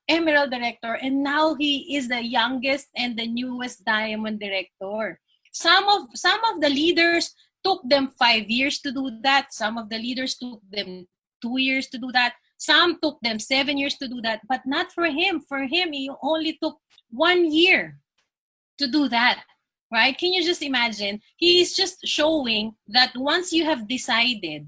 Emerald Director, and now he is the youngest and the newest Diamond Director. Some of the leaders took them 5 years to do that. Some of the leaders took them 2 years to do that. Some took them 7 years to do that, but not for him. For him, he only took 1 year to do that, right? Can you just imagine? He is just showing that once you have decided,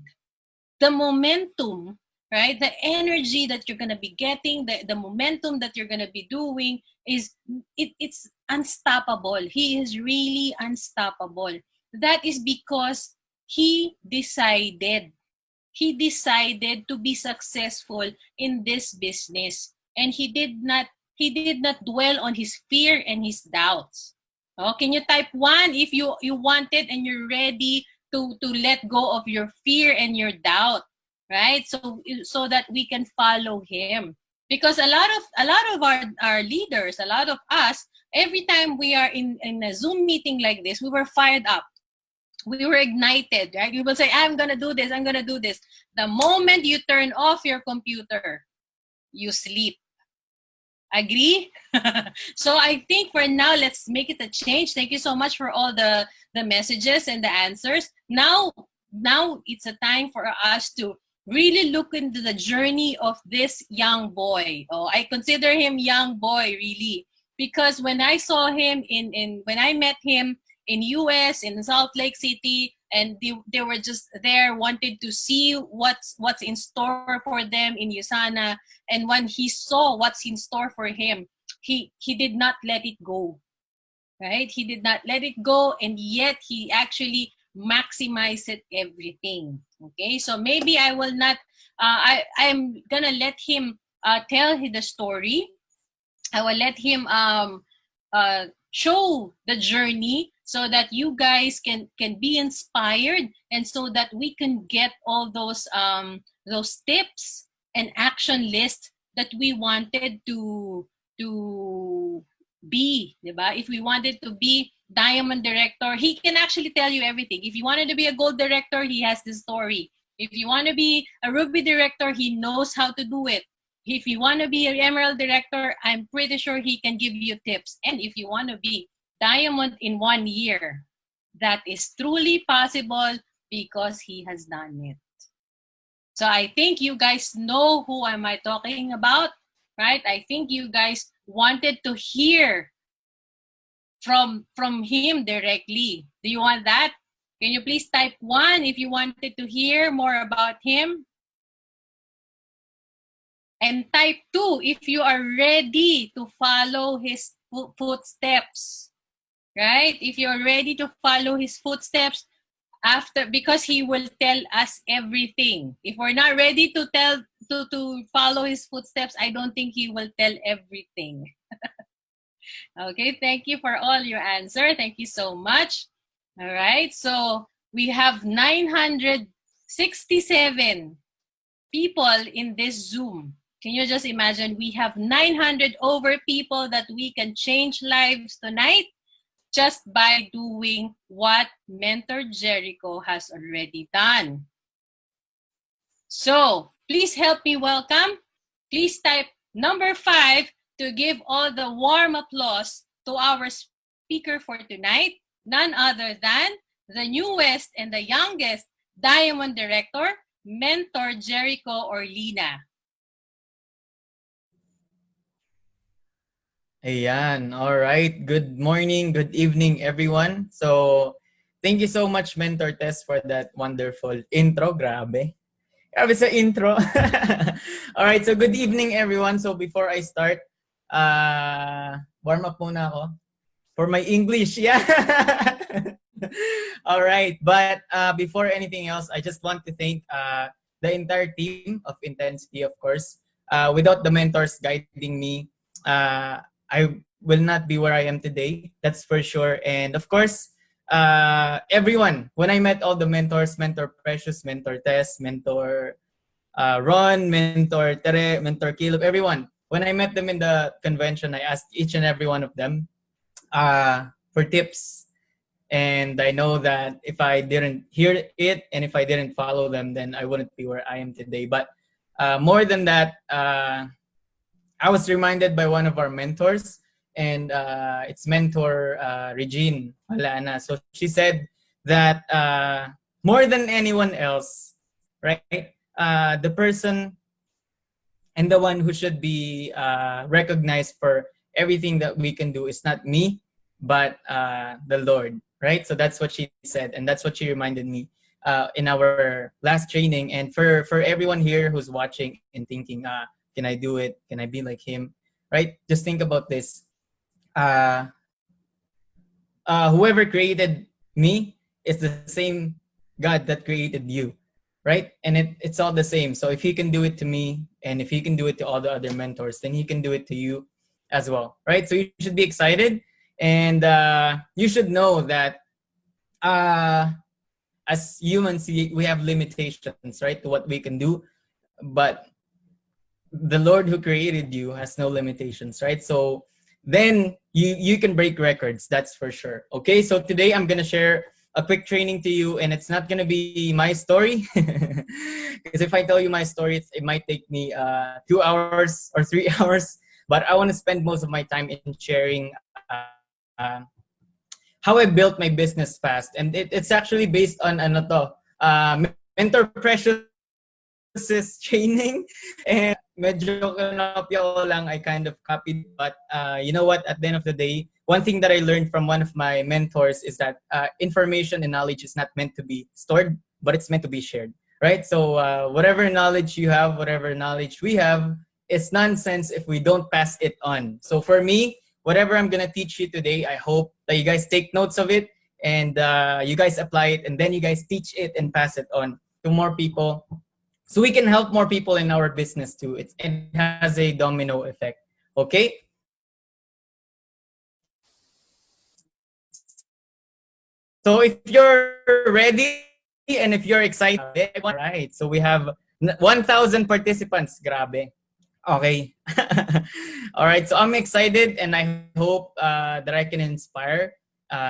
the momentum, right? The energy that you're going to be getting, the momentum that you're going to be doing it's unstoppable. He is really unstoppable. That is because he decided. He decided to be successful in this business. And he did not dwell on his fear and his doubts. Oh, can you type 1 if you want it and you're ready to let go of your fear and your doubt, right? So that we can follow him. Because a lot of our leaders, a lot of us, every time we are in a Zoom meeting like this, we were fired up. We were ignited, right? We will say, I'm going to do this, I'm going to do this. The moment you turn off your computer, you sleep. Agree? So I think for now, let's make it a change. Thank you so much for all the messages and the answers. Now it's a time for us to really look into the journey of this young boy. Oh, I consider him young boy, really. Because when I saw him when I met him in US, in Salt Lake City, and they were just there, wanted to see what's in store for them in USANA. And when he saw what's in store for him, he did not let it go, right? He did not let it go, and yet he actually maximized everything. Okay, so maybe I will not, I'm gonna let him tell the story. I will let him show the journey, so that you guys can be inspired, and so that we can get all those tips and action lists that we wanted to be, diba? If we wanted to be Diamond Director, he can actually tell you everything. If you wanted to be a Gold Director, he has the story. If you want to be a Ruby Director, he knows how to do it. If you want to be an Emerald Director, I'm pretty sure he can give you tips. And if you want to be Diamond in 1 year, that is truly possible because he has done it. So I think you guys know who am I talking about, right? I think you guys wanted to hear from him directly. Do you want that? Can you please type 1 if you wanted to hear more about him? And type 2 if you are ready to follow his footsteps, right? If you're ready to follow his footsteps because he will tell us everything. If we're not ready to follow his footsteps, I don't think he will tell everything. Okay, thank you for all your answer. Thank you so much. All right, so we have 967 people in this Zoom. Can you just imagine? We have 900 over people that we can change lives tonight just by doing what Mentor Jericho has already done. So please help me welcome. Please type number 5 to give all the warm applause to our speaker for tonight, none other than the newest and the youngest Diamond Director, Mentor Jericho Orlina. Ayan. All right. Good morning, good evening, everyone. So, thank you so much, Mentor Tess, for that wonderful intro. Grabe. Grabe sa intro. All right. So, good evening, everyone. So, before I start, warm up muna ako for my English. Yeah. All right. But before anything else, I just want to thank the entire team of Intensity, of course. Without the mentors guiding me, I will not be where I am today. That's for sure. And of course, everyone, when I met all the mentors, Mentor Precious, Mentor Tess, Mentor Ron, Mentor Tere, Mentor Caleb, everyone, when I met them in the convention, I asked each and every one of them for tips. And I know that if I didn't hear it and if I didn't follow them, then I wouldn't be where I am today. But more than that, I was reminded by one of our mentors, and it's mentor Regine Orlina. So she said that more than anyone else, right? The person and the one who should be recognized for everything that we can do is not me, but the Lord, right? So that's what she said, and that's what she reminded me in our last training. And for everyone here who's watching and thinking, can I do it? Can I be like him? Right? Just think about this. Uh, Whoever created me is the same God that created you, right? And it's all the same. So if he can do it to me, and if he can do it to all the other mentors, then he can do it to you as well, right? So you should be excited, and you should know that uh, as humans, we have limitations, right, to what we can do, but the Lord who created you has no limitations, right? So then you can break records, that's for sure. Okay, so today I'm gonna share a quick training to you, and it's not gonna be my story, because if I tell you my story, it might take me 2 hours or 3 hours. But I want to spend most of my time in sharing how I built my business fast, and it's actually based on ano to, Mentor Precious's training, and medyo kinopya ko lang. I kind of copied it, but you know what? At the end of the day, one thing that I learned from one of my mentors is that information and knowledge is not meant to be stored, but it's meant to be shared, right? So whatever knowledge you have, whatever knowledge we have, it's nonsense if we don't pass it on. So for me, whatever I'm gonna teach you today, I hope that you guys take notes of it, and you guys apply it, and then you guys teach it and pass it on to more people, so we can help more people in our business too. It has a domino effect. Okay? So if you're ready and if you're excited, all right. So we have 1,000 participants. Grabe. Okay. All right. So I'm excited, and I hope that I can inspire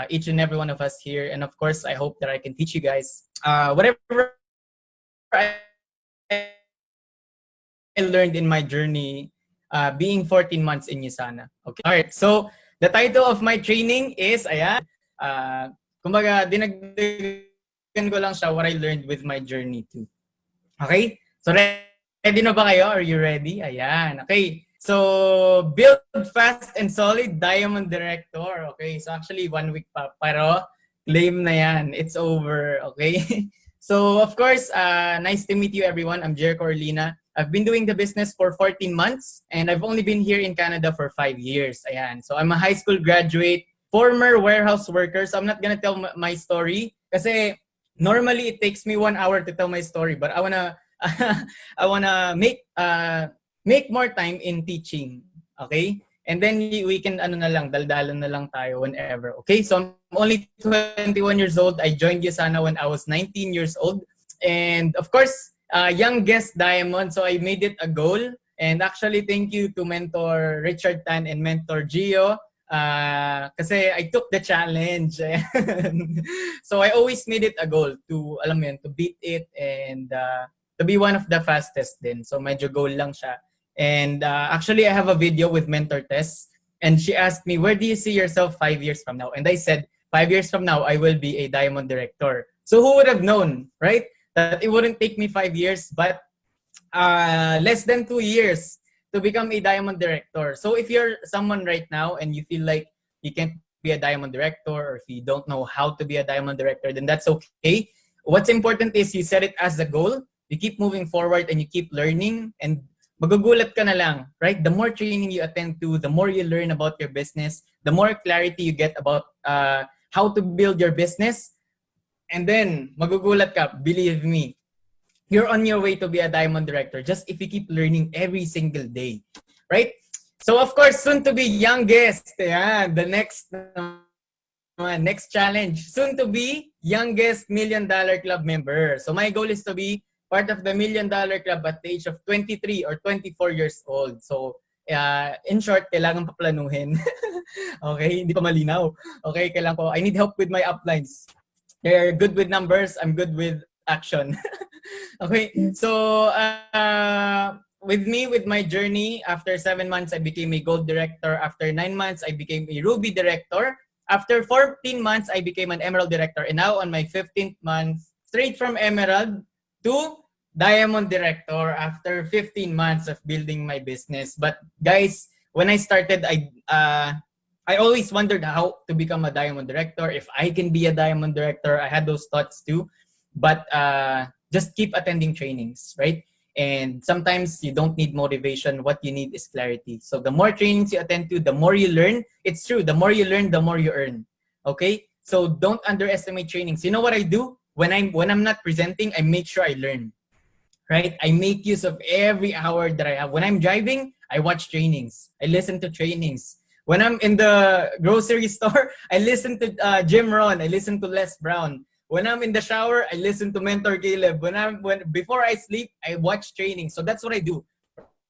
each and every one of us here. And of course, I hope that I can teach you guys whatever I learned in my journey being 14 months in Yusana. Okay. All right. So the title of my training is, ayan, kumbaga, dinagdagan ko lang siya what I learned with my journey too. Okay? So ready na ba kayo? Are you ready? Ayan. Okay. So build fast and solid Diamond Director. Okay. So actually 1 week pa. Pero claim na yan. It's over. Okay. So of course, nice to meet you everyone. I'm Jericho Orlina. I've been doing the business for 14 months, and I've only been here in Canada for 5 years. Ayan. So I'm a high school graduate, former warehouse worker. So I'm not gonna tell my story kasi normally it takes me 1 hour to tell my story, but I wanna I wanna make more time in teaching. Okay? And then we can ano na lang, daldalan na lang tayo whenever. Okay? So I'm only 21 years old. I joined Yusana when I was 19 years old. And of course, youngest diamond. So I made it a goal. And actually, thank you to Mentor Richard Tan and Mentor Gio. Kasi I took the challenge. So I always made it a goal to, alam mo yun, to beat it, and to be one of the fastest din. So medyo goal lang siya. And actually, I have a video with Mentor Tess, and she asked me, where do you see yourself 5 years from now? And I said, 5 years from now, I will be a diamond director. So who would have known, right? That it wouldn't take me 5 years, but less than 2 years to become a diamond director. So if you're someone right now and you feel like you can't be a diamond director, or if you don't know how to be a diamond director, then that's okay. What's important is you set it as a goal, you keep moving forward, and you keep learning, and magugulat ka na lang, right? The more training you attend to, the more you learn about your business, the more clarity you get about how to build your business. And then, magugulat ka, believe me, you're on your way to be a diamond director just if you keep learning every single day, right? So of course, soon to be youngest, yeah, the next next challenge, soon to be youngest $1 million club member. So my goal is to be part of the $1 million club at the age of 23 or 24 years old. So in short, kailangan paplanuhin. Okay, hindi pa malinaw. Okay, kailangan ko, I need help with my uplines. They're good with numbers, I'm good with action. Okay, so with me, with my journey, after 7 months, I became a gold director. After 9 months, I became a ruby director. After 14 months, I became an emerald director. And now on my 15th month, straight from emerald to diamond director after 15 months of building my business. But guys, when I started, I always wondered how to become a diamond director. If I can be a diamond director, I had those thoughts too. But just keep attending trainings, right? And sometimes you don't need motivation. What you need is clarity. So the more trainings you attend to, the more you learn. It's true. The more you learn, the more you earn. Okay? So don't underestimate trainings. You know what I do? When I'm not presenting, I make sure I learn. Right? I make use of every hour that I have. When I'm driving, I watch trainings. I listen to trainings. When I'm in the grocery store, I listen to Jim Ron. I listen to Les Brown. When I'm in the shower, I listen to Mentor Caleb. When before I sleep, I watch training. So that's what I do,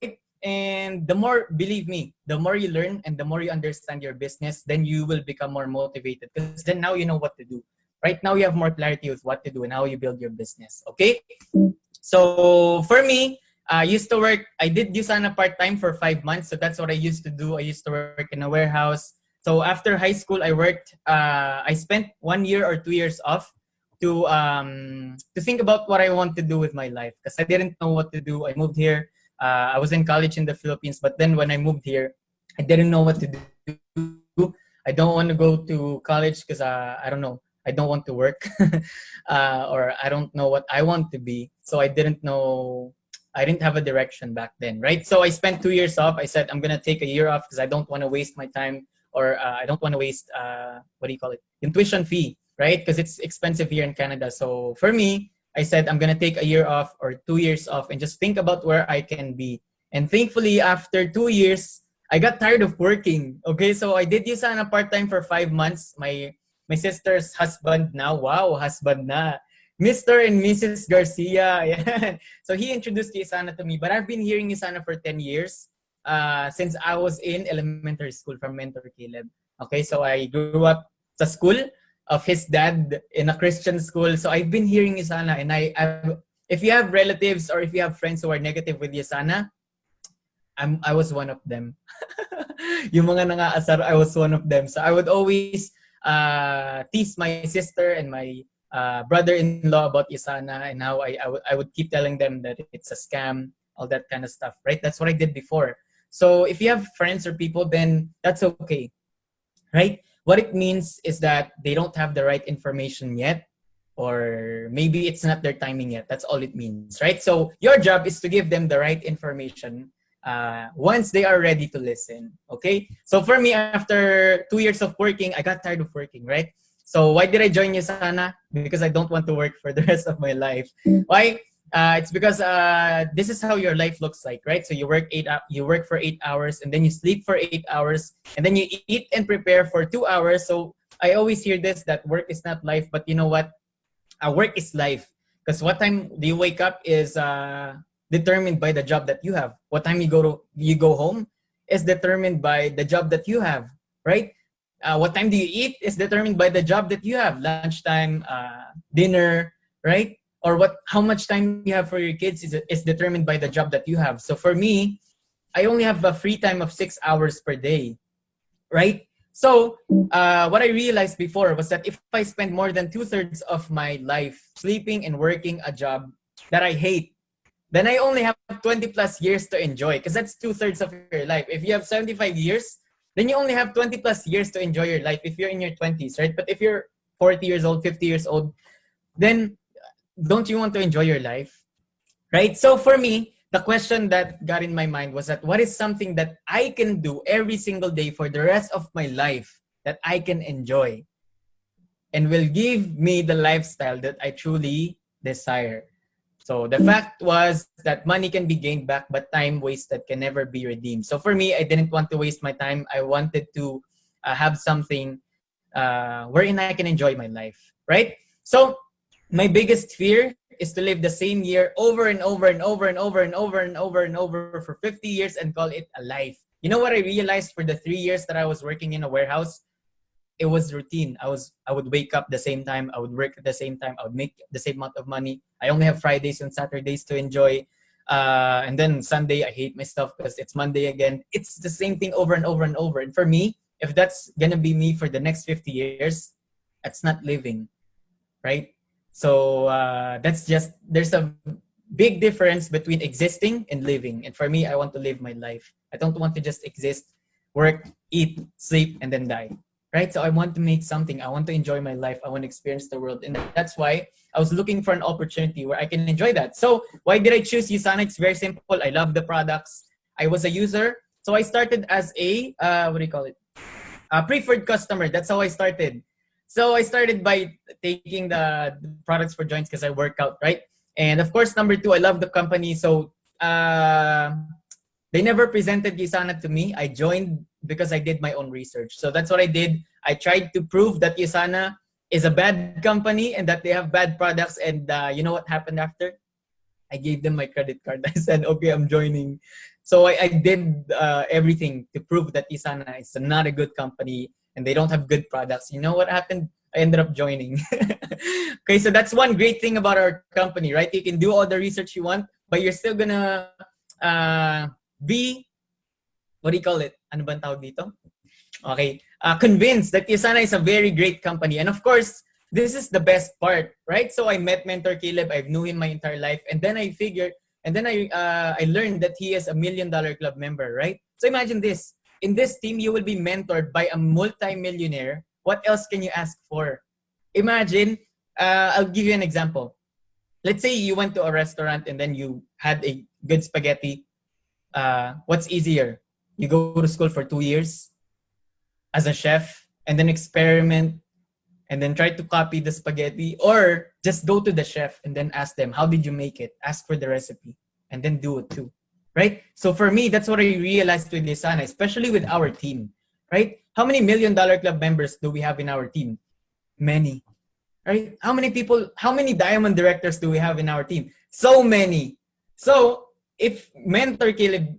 right? And the more, believe me, the more you learn and the more you understand your business, then you will become more motivated because then now you know what to do. Right now you have more clarity with what to do and how you build your business. Okay? So for me, I used to work. I did Usana part time for 5 months, so that's what I used to do. I used to work in a warehouse. So after high school, I worked. I spent 1 year or 2 years off to think about what I want to do with my life because I didn't know what to do. I moved here. I was in college in the Philippines, but then when I moved here, I didn't know what to do. I don't want to go to college because I don't know. I don't want to work, or I don't know what I want to be. So I didn't know. I didn't have a direction back then, right? So I spent 2 years off. I said I'm gonna take a year off because I don't want to waste my time, or I don't want to waste what do you call it? Tuition fee, right? Because it's expensive here in Canada. So for me, I said I'm gonna take a year off or 2 years off and just think about where I can be. And thankfully, after 2 years, I got tired of working. Okay, so I did Usana part time for 5 months. My sister's husband now. Wow, husband na. Mr. and Mrs. Garcia. Yeah. So he introduced Isana to me, but I've been hearing Isana for 10 years since I was in elementary school from Mentor Caleb. Okay, so I grew up sa school of his dad in a Christian school. So I've been hearing Isana, and if you have relatives or if you have friends who are negative with Isana, I was one of them. Yung mga nangaasar, I was one of them. So I would always tease my sister and my brother-in-law about Isana and how I would keep telling them that it's a scam, all that kind of stuff, right? That's what I did before. So if you have friends or people, then that's okay, right? What it means is that they don't have the right information yet, or maybe it's not their timing yet. That's all it means, right? So your job is to give them the right information once they are ready to listen. Okay. So for me, after 2 years of working, I got tired of working, right? So why did I join Usana? Because I don't want to work for the rest of my life. Why? It's because this is how your life looks like, right? So you work for 8 hours, and then you sleep for 8 hours, and then you eat and prepare for 2 hours. So I always hear this, that work is not life, but you know what? Work is life. Because what time do you wake up is determined by the job that you have. What time you go home is determined by the job that you have, right? What time do you eat is determined by the job that you have. Lunchtime, dinner, right? Or how much time you have for your kids is determined by the job that you have. So for me, I only have a free time of 6 hours per day, right? So what I realized before was that if I spend more than 2/3 of my life sleeping and working a job that I hate, then I only have 20 plus years to enjoy, because that's 2/3 of your life. If you have 75 years, then you only have 20 plus years to enjoy your life if you're in your 20s, right? But if you're 40 years old, 50 years old, then don't you want to enjoy your life? Right? So for me, the question that got in my mind was that what is something that I can do every single day for the rest of my life that I can enjoy and will give me the lifestyle that I truly desire? So the fact was that money can be gained back, but time wasted can never be redeemed. So for me, I didn't want to waste my time. I wanted to have something wherein I can enjoy my life, right? So my biggest fear is to live the same year over and over and over and over and over and over and over for 50 years and call it a life. You know what I realized for the 3 years that I was working in a warehouse? It was routine. I would wake up the same time. I would work at the same time. I would make the same amount of money. I only have Fridays and Saturdays to enjoy. And then Sunday, I hate myself because it's Monday again. It's the same thing over and over and over. And for me, if that's gonna be me for the next 50 years, that's not living, right? So that's just, there's a big difference between existing and living. And for me, I want to live my life. I don't want to just exist, work, eat, sleep, and then die. Right? So I want to make something. I want to enjoy my life. I want to experience the world. And that's why I was looking for an opportunity where I can enjoy that. So why did I choose Usana? It's very simple. I love the products. I was a user. So I started as a, what do you call it? A preferred customer. That's how I started. So I started by taking the products for joints because I work out, right? And of course, number two, I love the company. So they never presented Usana to me. I joined because I did my own research. So that's what I did. I tried to prove that Usana is a bad company and that they have bad products. And you know what happened after? I gave them my credit card. I said, okay, I'm joining. So I did everything to prove that Usana is not a good company and they don't have good products. You know what happened? I ended up joining. Okay, so that's one great thing about our company, right? You can do all the research you want, but you're still gonna be, what do you call it? Ano bang tawag dito? Okay, convinced that Usana is a very great company. And of course, this is the best part, right? So I met Mentor Caleb. I knew him my entire life. And then I figured, and then I learned that he is a $1 Million Club member, right? So imagine this. In this team, you will be mentored by a multi-millionaire. What else can you ask for? Imagine, I'll give you an example. Let's say you went to a restaurant and then you had a good spaghetti. What's easier? You go to school for 2 years as a chef and then experiment and then try to copy the spaghetti, or just go to the chef and then ask them, how did you make it? Ask for the recipe and then do it too, right? So for me, that's what I realized with Usana, especially with our team, right? How many $1 Million Club members do we have in our team? Many, right? How many people, how many diamond directors do we have in our team? So many. So if Mentor Caleb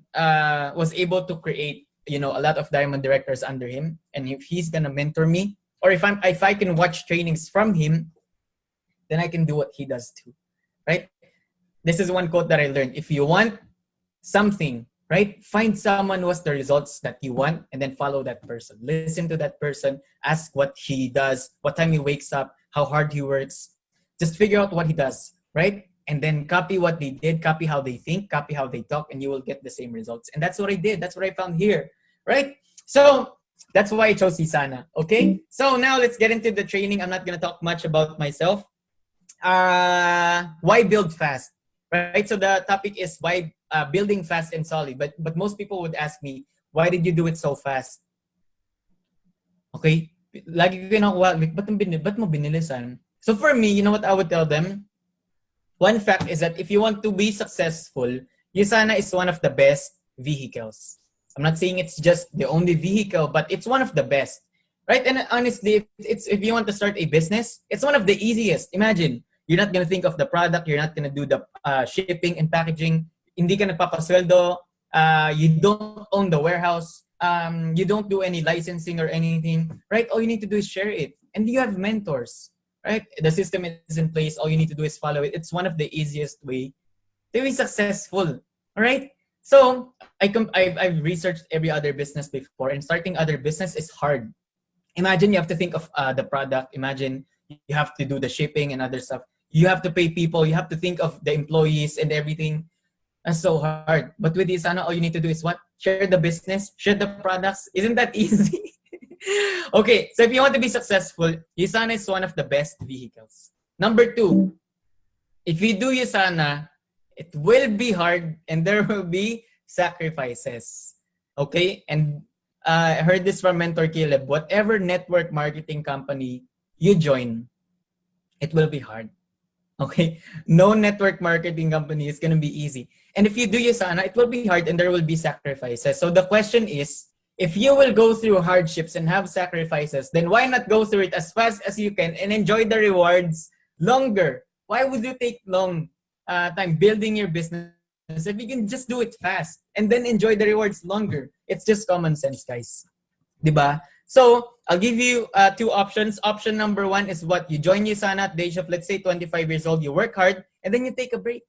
was able to create, you know, a lot of diamond directors under him, and if he's gonna mentor me, or if I can watch trainings from him, then I can do what he does too, right? This is one quote that I learned. If you want something, right, find someone who has the results that you want and then follow that person. Listen to that person, ask what he does, what time he wakes up, how hard he works. Just figure out what he does, right? And then copy what they did, copy how they think, copy how they talk, and you will get the same results. And that's what I did. That's what I found here, right? So that's why I chose Usana, okay? So now let's get into the training. I'm not going to talk much about myself. Why build fast, right? So the topic is why building fast and solid. But most people would ask me, why did you do it so fast? Okay? Lagi ko nakuha, like, ba't mo binilisan? So for me, you know what I would tell them? One fact is that if you want to be successful, Usana is one of the best vehicles. I'm not saying it's just the only vehicle, but it's one of the best, right? And honestly, if you want to start a business, it's one of the easiest. Imagine, you're not gonna think of the product, you're not gonna do the shipping and packaging, hindi ka nagpapasweldo, you don't own the warehouse, you don't do any licensing or anything, right? All you need to do is share it, and you have mentors, right? The system is in place. All you need to do is follow it. It's one of the easiest way to be successful, all right? So I've researched every other business before, and starting other business is hard. Imagine you have to think of the product. Imagine you have to do the shipping and other stuff. You have to pay people. You have to think of the employees and everything. That's so hard. But with Usana, all you need to do is what? Share the business, share the products. Isn't that easy? Okay, so if you want to be successful, Usana is one of the best vehicles. Number two, if you do Usana, it will be hard and there will be sacrifices. Okay? And I heard this from Mentor Caleb. Whatever network marketing company you join, it will be hard. Okay? No network marketing company is going to be easy. And if you do Usana, it will be hard and there will be sacrifices. So the question is, if you will go through hardships and have sacrifices, then why not go through it as fast as you can and enjoy the rewards longer? Why would you take long time building your business if you can just do it fast and then enjoy the rewards longer? It's just common sense, guys. Diba? So I'll give you two options. Option number one is what? You join Usana at the age of, let's say, 25 years old. You work hard and then you take a break.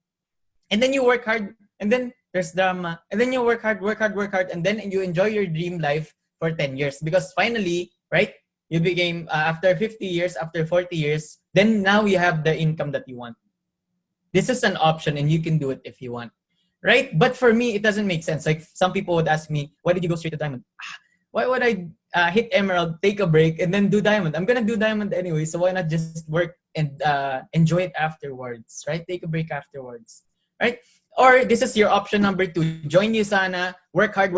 And then you work hard and then there's drama, and then you work hard, and then you enjoy your dream life for 10 years because finally, right? You became after 50 years, after 40 years, then now you have the income that you want. This is an option and you can do it if you want. Right? But for me, it doesn't make sense. Like some people would ask me, why did you go straight to diamond? Why would I hit emerald, take a break, and then do diamond? I'm gonna do diamond anyway, so why not just work and enjoy it afterwards, right? Take a break afterwards, right? Or this is your option number 2. Join USANA, work hard,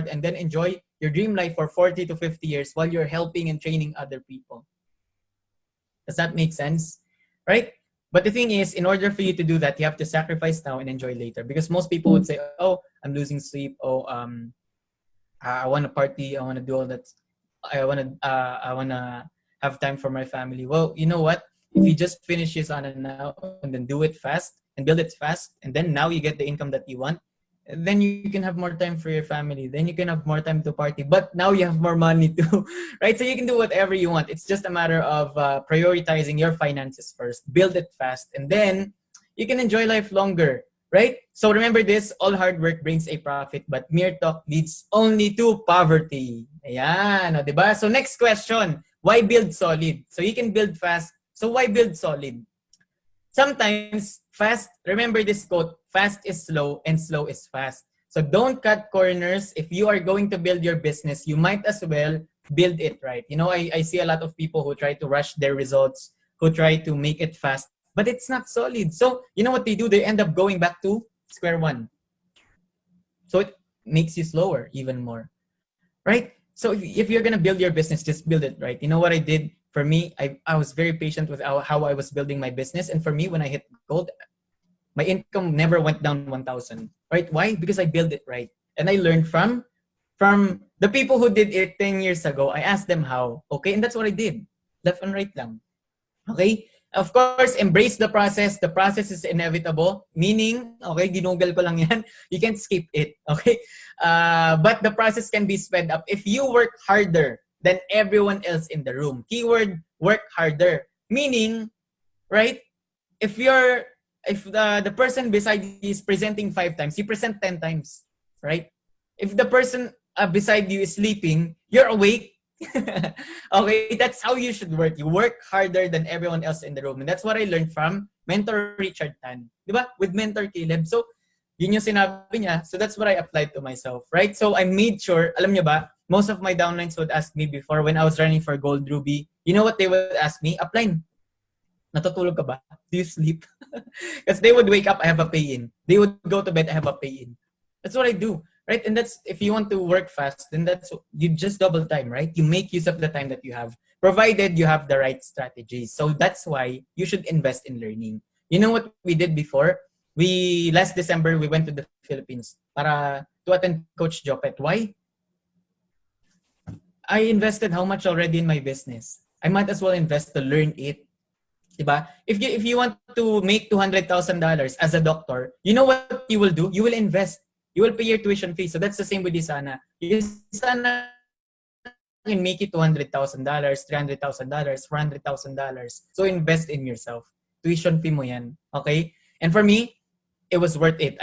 and then enjoy your dream life for 40 to 50 years while you're helping and training other people. Does that make sense? Right? But the thing is, in order for you to do that, you have to sacrifice now and enjoy later. Because most people would say, "Oh, I'm losing sleep. Oh, I want to party. I want to do all that. I wanna have time for my family." Well, you know what? If you just finish this on it now and then do it fast and build it fast, and then now you get the income that you want, then you can have more time for your family. Then you can have more time to party. But now you have more money too, right? So you can do whatever you want. It's just a matter of prioritizing your finances first. Build it fast, and then you can enjoy life longer, right? So remember this: all hard work brings a profit, but mere talk leads only to poverty. Ayan, o, diba? So next question: why build solid? So you can build fast. So why build solid? Sometimes fast, remember this quote, fast is slow and slow is fast. So don't cut corners. If you are going to build your business, you might as well build it right. You know, I see a lot of people who try to rush their results, who try to make it fast, but it's not solid. So you know what they do? They end up going back to square one. So it makes you slower even more, right? So if you're going to build your business, just build it right. You know what I did? For me, I was very patient with how I was building my business. And for me, when I hit gold, my income never went down 1,000. Right? Why? Because I built it right. And I learned from the people who did it 10 years ago. I asked them how. Okay? And that's what I did. Left and right lang. Okay? Of course, embrace the process. The process is inevitable. Meaning, okay, ginugol ko lang yan. You can't skip it. Okay? But the process can be sped up. If you work harder than everyone else in the room. Keyword, work harder. Meaning, right? If the person beside you is presenting 5 times, you present 10 times, right? If the person beside you is sleeping, you're awake. Okay, that's how you should work. You work harder than everyone else in the room. And that's what I learned from Mentor Richard Tan. Diba? With Mentor Caleb. So, yun yung sinabi niya. So that's what I applied to myself, right? So I made sure, alam niyo ba, most of my downlines would ask me before when I was running for Gold Ruby, you know what they would ask me? Upline, natutulog ka ba? Do you sleep? Because they would wake up, I have a pay-in. They would go to bed, I have a pay-in. That's what I do, right? And that's, if you want to work fast, then that's, you just double time, right? You make use of the time that you have, provided you have the right strategies. So that's why you should invest in learning. You know what we did before? Last December, we went to the Philippines para to attend Coach Jopet. Why? I invested how much already in my business? I might as well invest to learn it. Diba? If you want to make $200,000 as a doctor, you know what you will do? You will invest. You will pay your tuition fee. So that's the same with Isana. Isana can make it $200,000, $300,000, $400,000. So invest in yourself. Tuition fee mo yan. Okay? And for me, it was worth it.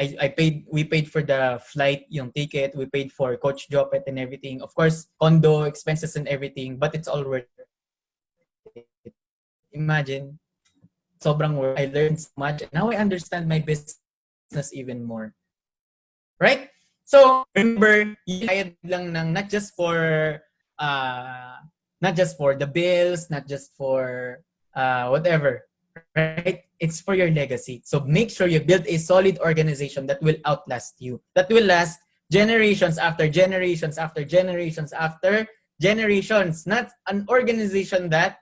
We paid for the flight, yung ticket, we paid for Coach Jopet and everything. Of course, condo, expenses and everything, but it's all worth it. Imagine, sobrang worth. I learned so much and now I understand my business even more. Right? So, remember, you bayad lang ng not just for the bills, not just for whatever. Right? It's for your legacy. So make sure you build a solid organization that will outlast you. That will last generations after generations after generations after generations. Not an organization that,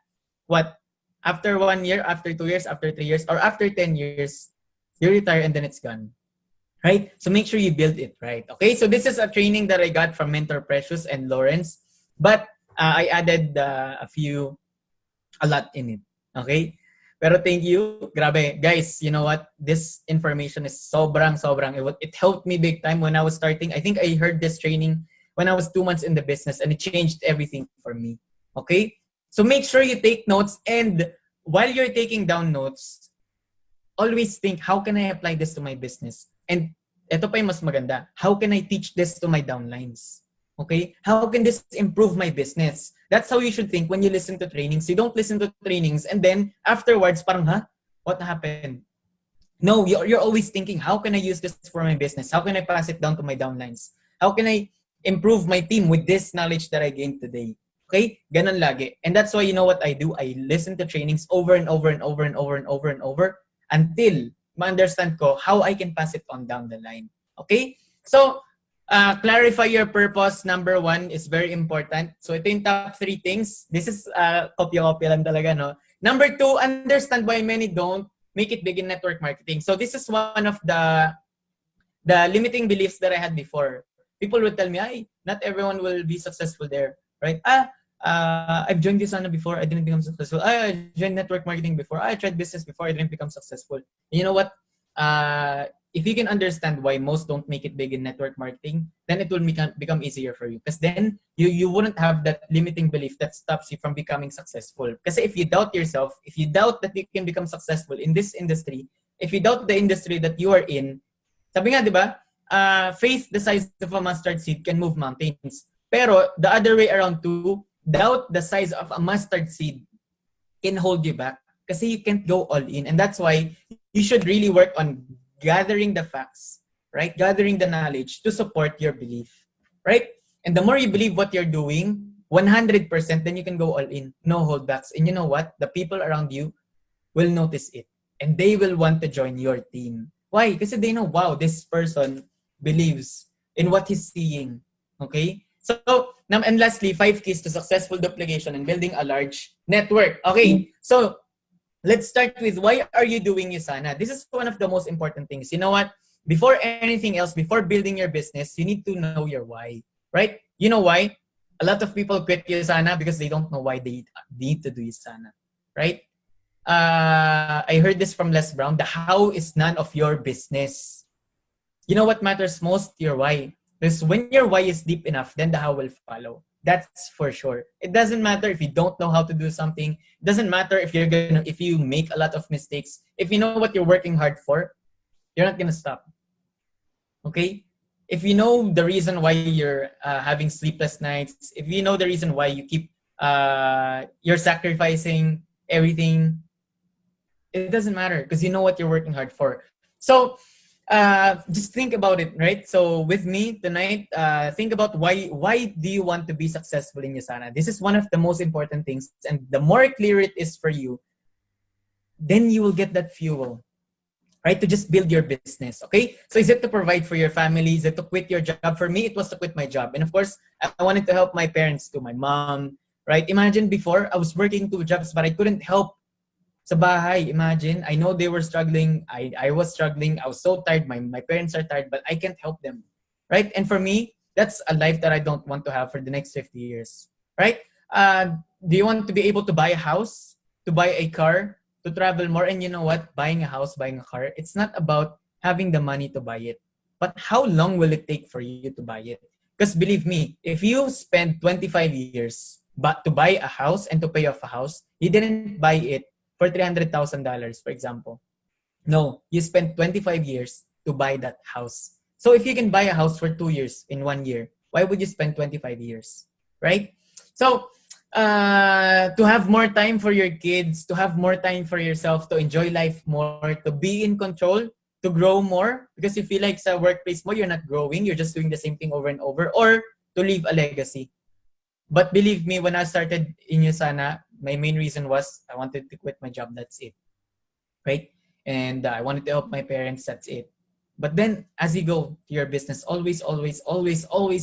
after 1 year, after 2 years, after 3 years, or after 10 years, you retire and then it's gone. Right? So make sure you build it right. Okay? So this is a training that I got from Mentor Precious and Lawrence. But I added a lot in it. Okay? Pero thank you. Grabe. Guys, you know what? This information is sobrang. It helped me big time when I was starting. I think I heard this training when I was 2 months in the business and it changed everything for me. Okay? So make sure you take notes, and while you're taking down notes, always think, how can I apply this to my business? And ito pa yung mas maganda, how can I teach this to my downlines? Okay? How can this improve my business? That's how you should think when you listen to trainings. You don't listen to trainings and then afterwards, parang, what happened? No, you're always thinking, how can I use this for my business? How can I pass it down to my downlines? How can I improve my team with this knowledge that I gained today? Okay? Ganon lagi. And that's why, you know what I do? I listen to trainings over and over and over and over and over and over until ma-understand ko how I can pass it on down the line. Okay? So, clarify your purpose. Number 1 is very important. So, ito yung top 3 things. This is kopya-kopya lang talaga, no? Number 2, understand why many don't make it big in network marketing. So, this is one of the limiting beliefs that I had before. People would tell me, not everyone will be successful there, right? I've joined this before, I didn't become successful. I joined network marketing before. I tried business before, I didn't become successful. And you know what? If you can understand why most don't make it big in network marketing, then it will become easier for you. Because then you wouldn't have that limiting belief that stops you from becoming successful. Because if you doubt yourself, if you doubt that you can become successful in this industry, if you doubt the industry that you are in, sabi nga, di ba? Faith the size of a mustard seed can move mountains. Pero the other way around too, doubt the size of a mustard seed can hold you back kasi you can't go all in. And that's why you should really work on gathering the facts, right? Gathering the knowledge to support your belief, right? And the more you believe what you're doing, 100%, then you can go all in. No holdbacks. And you know what? The people around you will notice it. And they will want to join your team. Why? Because they know, wow, this person believes in what he's seeing. Okay? So, and lastly, 5 keys to successful duplication and building a large network. Okay, so let's start with why are you doing Usana? This is one of the most important things. You know what? Before anything else, before building your business, you need to know your why, right? You know why? A lot of people quit Usana because they don't know why they need to do Usana, right? I heard this from Les Brown. The how is none of your business. You know what matters most? Your why. Because when your why is deep enough, then the how will follow. That's for sure. It doesn't matter if you don't know how to do something. It doesn't matter if if you make a lot of mistakes. If you know what you're working hard for, you're not gonna stop. Okay? If you know the reason why you're having sleepless nights, if you know the reason why you keep you're sacrificing everything, it doesn't matter because you know what you're working hard for. So just think about it, right? So with me tonight, think about why do you want to be successful in Usana? This is one of the most important things, and the more clear it is for you, then you will get that fuel, right? To just build your business, okay? So is it to provide for your family? Is it to quit your job? For me, it was to quit my job, and of course, I wanted to help my parents too, my mom, right? Imagine before I was working 2 jobs, but I couldn't help sa bahay. Imagine, I know they were struggling. I was struggling. I was so tired. My parents are tired, but I can't help them, right? And for me, that's a life that I don't want to have for the next 50 years, right? Do you want to be able to buy a house, to buy a car, to travel more? And you know what? Buying a house, buying a car, it's not about having the money to buy it, but how long will it take for you to buy it? Because believe me, if you spend 25 years but to buy a house and to pay off a house, you didn't buy it for $300,000, for example. No, you spent 25 years to buy that house. So if you can buy a house for 2 years in 1 year, why would you spend 25 years, right? So to have more time for your kids, to have more time for yourself, to enjoy life more, to be in control, to grow more, because you feel like sa workplace mo, you're not growing, you're just doing the same thing over and over, or to leave a legacy. But believe me, when I started in Usana, my main reason was I wanted to quit my job. That's it, right? And I wanted to help my parents. That's it. But then, as you go to your business, always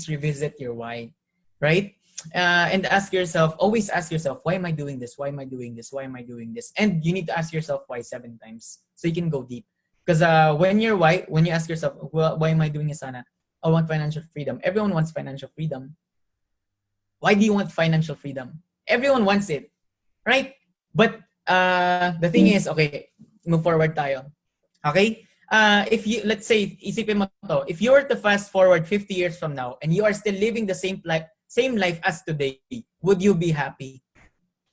revisit your why, right? And always ask yourself, why am I doing this? Why am I doing this? Why am I doing this? And you need to ask yourself why 7 times so you can go deep. Because when you ask yourself, well, why am I doing Asana? I want financial freedom. Everyone wants financial freedom. Why do you want financial freedom? Everyone wants it, right? But the thing is, okay, move forward tayo. Okay? If you, let's say, isipin mo to, if you were to fast forward 50 years from now and you are still living the same life as today, would you be happy?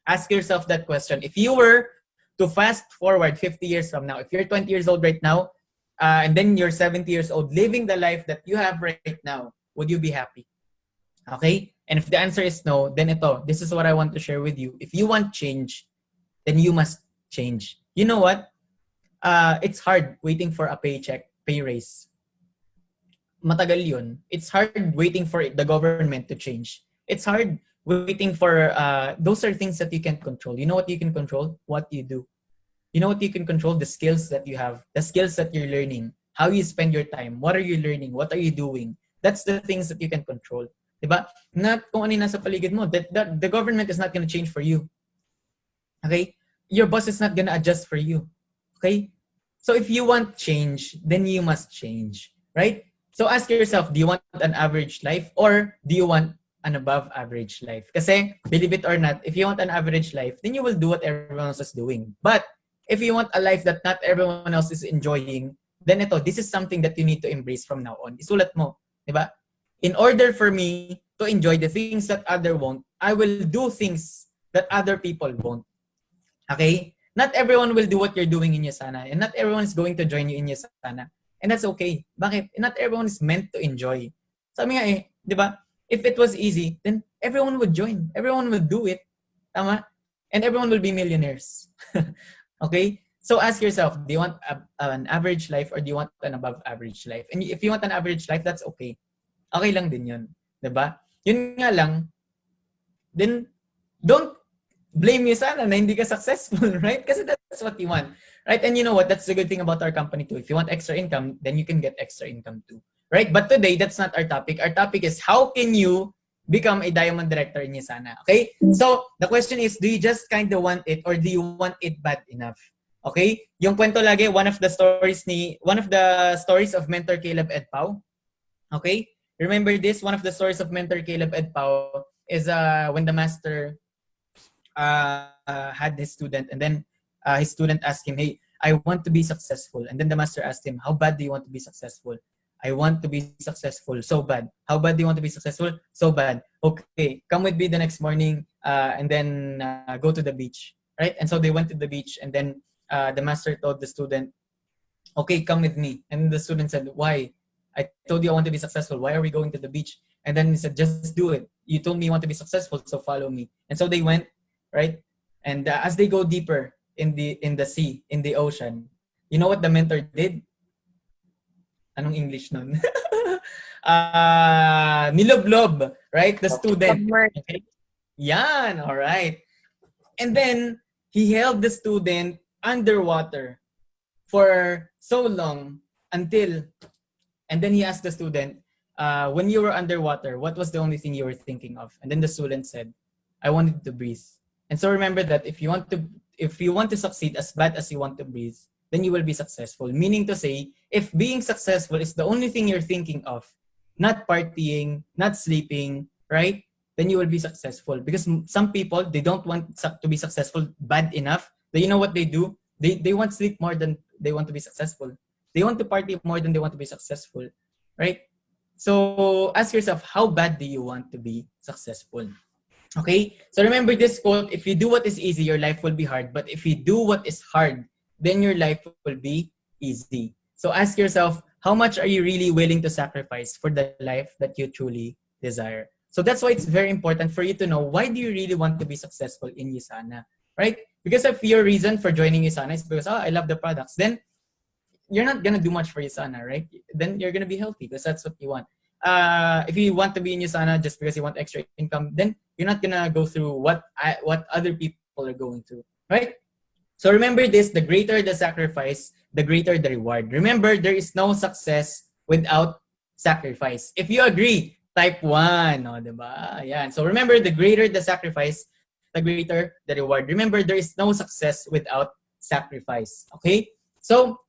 Ask yourself that question. If you were to fast forward 50 years from now. If you're 20 years old right now, and then you're 70 years old, living the life that you have right now, would you be happy? Okay? And if the answer is no, then this is what I want to share with you. If you want change, then you must change. You know what? It's hard waiting for a paycheck, pay raise. Matagal yun. It's hard waiting for the government to change. It's hard waiting for, those are things that you can't control. You know what you can control? What you do. You know what you can control? The skills that you have, the skills that you're learning, how you spend your time, what are you learning, what are you doing. That's the things that you can control. Diba? Not kung ano yung nasa paligid mo. That the government is not gonna change for you. Okay? Your boss is not gonna adjust for you. Okay? So if you want change, then you must change. Right? So ask yourself, do you want an average life or do you want an above average life? Kasi, believe it or not, if you want an average life, then you will do what everyone else is doing. But if you want a life that not everyone else is enjoying, then this is something that you need to embrace from now on. Isulat mo, di ba? In order for me to enjoy the things that other won't, I will do things that other people won't. Okay? Not everyone will do what you're doing in Yasana, and not everyone is going to join you in Yasana. And that's okay. Bakit? Not everyone is meant to enjoy. Sabi nga di ba? If it was easy, then everyone would join. Everyone would do it. Tama? And everyone will be millionaires. Okay? So ask yourself, do you want an average life or do you want an above average life? And if you want an average life, that's okay. Okay lang din yun. Diba? Yun nga lang, then don't blame you sana na hindi ka successful, right? Kasi that's what you want. Right? And you know what? That's the good thing about our company too. If you want extra income, then you can get extra income too. Right? But today, that's not our topic. Our topic is how can you become a diamond director in Yasana? Okay? So, the question is, do you just kind of want it or do you want it bad enough? Okay? Yung kwento lagi, one of the stories of Mentor Caleb Edpao. Okay? Remember this? One of the stories of Mentor Caleb Edpao is when the master had his student and then his student asked him, hey, I want to be successful. And then the master asked him, how bad do you want to be successful? I want to be successful so bad. How bad do you want to be successful? So bad. Okay, come with me the next morning and then go to the beach. Right? And so they went to the beach and then the master told the student, okay, come with me. And the student said, why? I told you I want to be successful. Why are we going to the beach? And then he said, just do it. You told me you want to be successful, so follow me. And so they went, right? And as they go deeper in the sea, in the ocean, you know what the mentor did? Anong English nun? Niloblob, right? The student. Okay? Yan, all right. And then he held the student underwater for so long until, and then he asked the student, when you were underwater, what was the only thing you were thinking of? And then the student said, I wanted to breathe. And so remember that if you want to succeed as bad as you want to breathe, then you will be successful. Meaning to say, if being successful is the only thing you're thinking of, not partying, not sleeping, right? Then you will be successful. Because some people, they don't want to be successful bad enough. That you know what they do? They want sleep more than they want to be successful. They want to party more than they want to be successful, right? So ask yourself, how bad do you want to be successful? Okay? So remember this quote, if you do what is easy, your life will be hard. But if you do what is hard, then your life will be easy. So ask yourself, how much are you really willing to sacrifice for the life that you truly desire? So that's why it's very important for you to know, why do you really want to be successful in Yasana, right? Because if your reason for joining Yasana is because, I love the products, then you're not gonna do much for Yasana, right? Then you're gonna be healthy because that's what you want. If you want to be in Yasana just because you want extra income, then you're not gonna go through what other people are going through, right? So remember this, the greater the sacrifice, the greater the reward. Remember, there is no success without sacrifice. If you agree, type 1. No, diba? Ayan. So remember, the greater the sacrifice, the greater the reward. Remember, there is no success without sacrifice. Okay? So,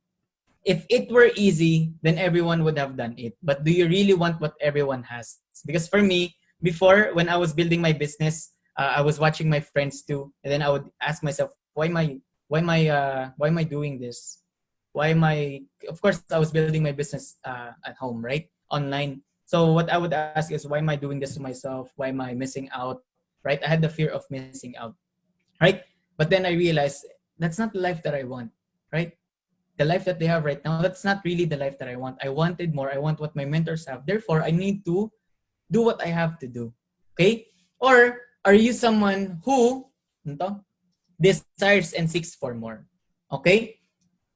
if it were easy, then everyone would have done it. But do you really want what everyone has? Because for me, before, when I was building my business, I was watching my friends too, and then I would ask myself, why am I doing this? Why am I? Of course, I was building my business at home, right, online. So what I would ask is, why am I doing this to myself? Why am I missing out? Right? I had the fear of missing out, right? But then I realized that's not the life that I want, right? The life that they have right now, that's not really the life that I want. I wanted more. I want what my mentors have. Therefore, I need to do what I have to do. Okay? Or are you someone who ano desires and seeks for more? Okay?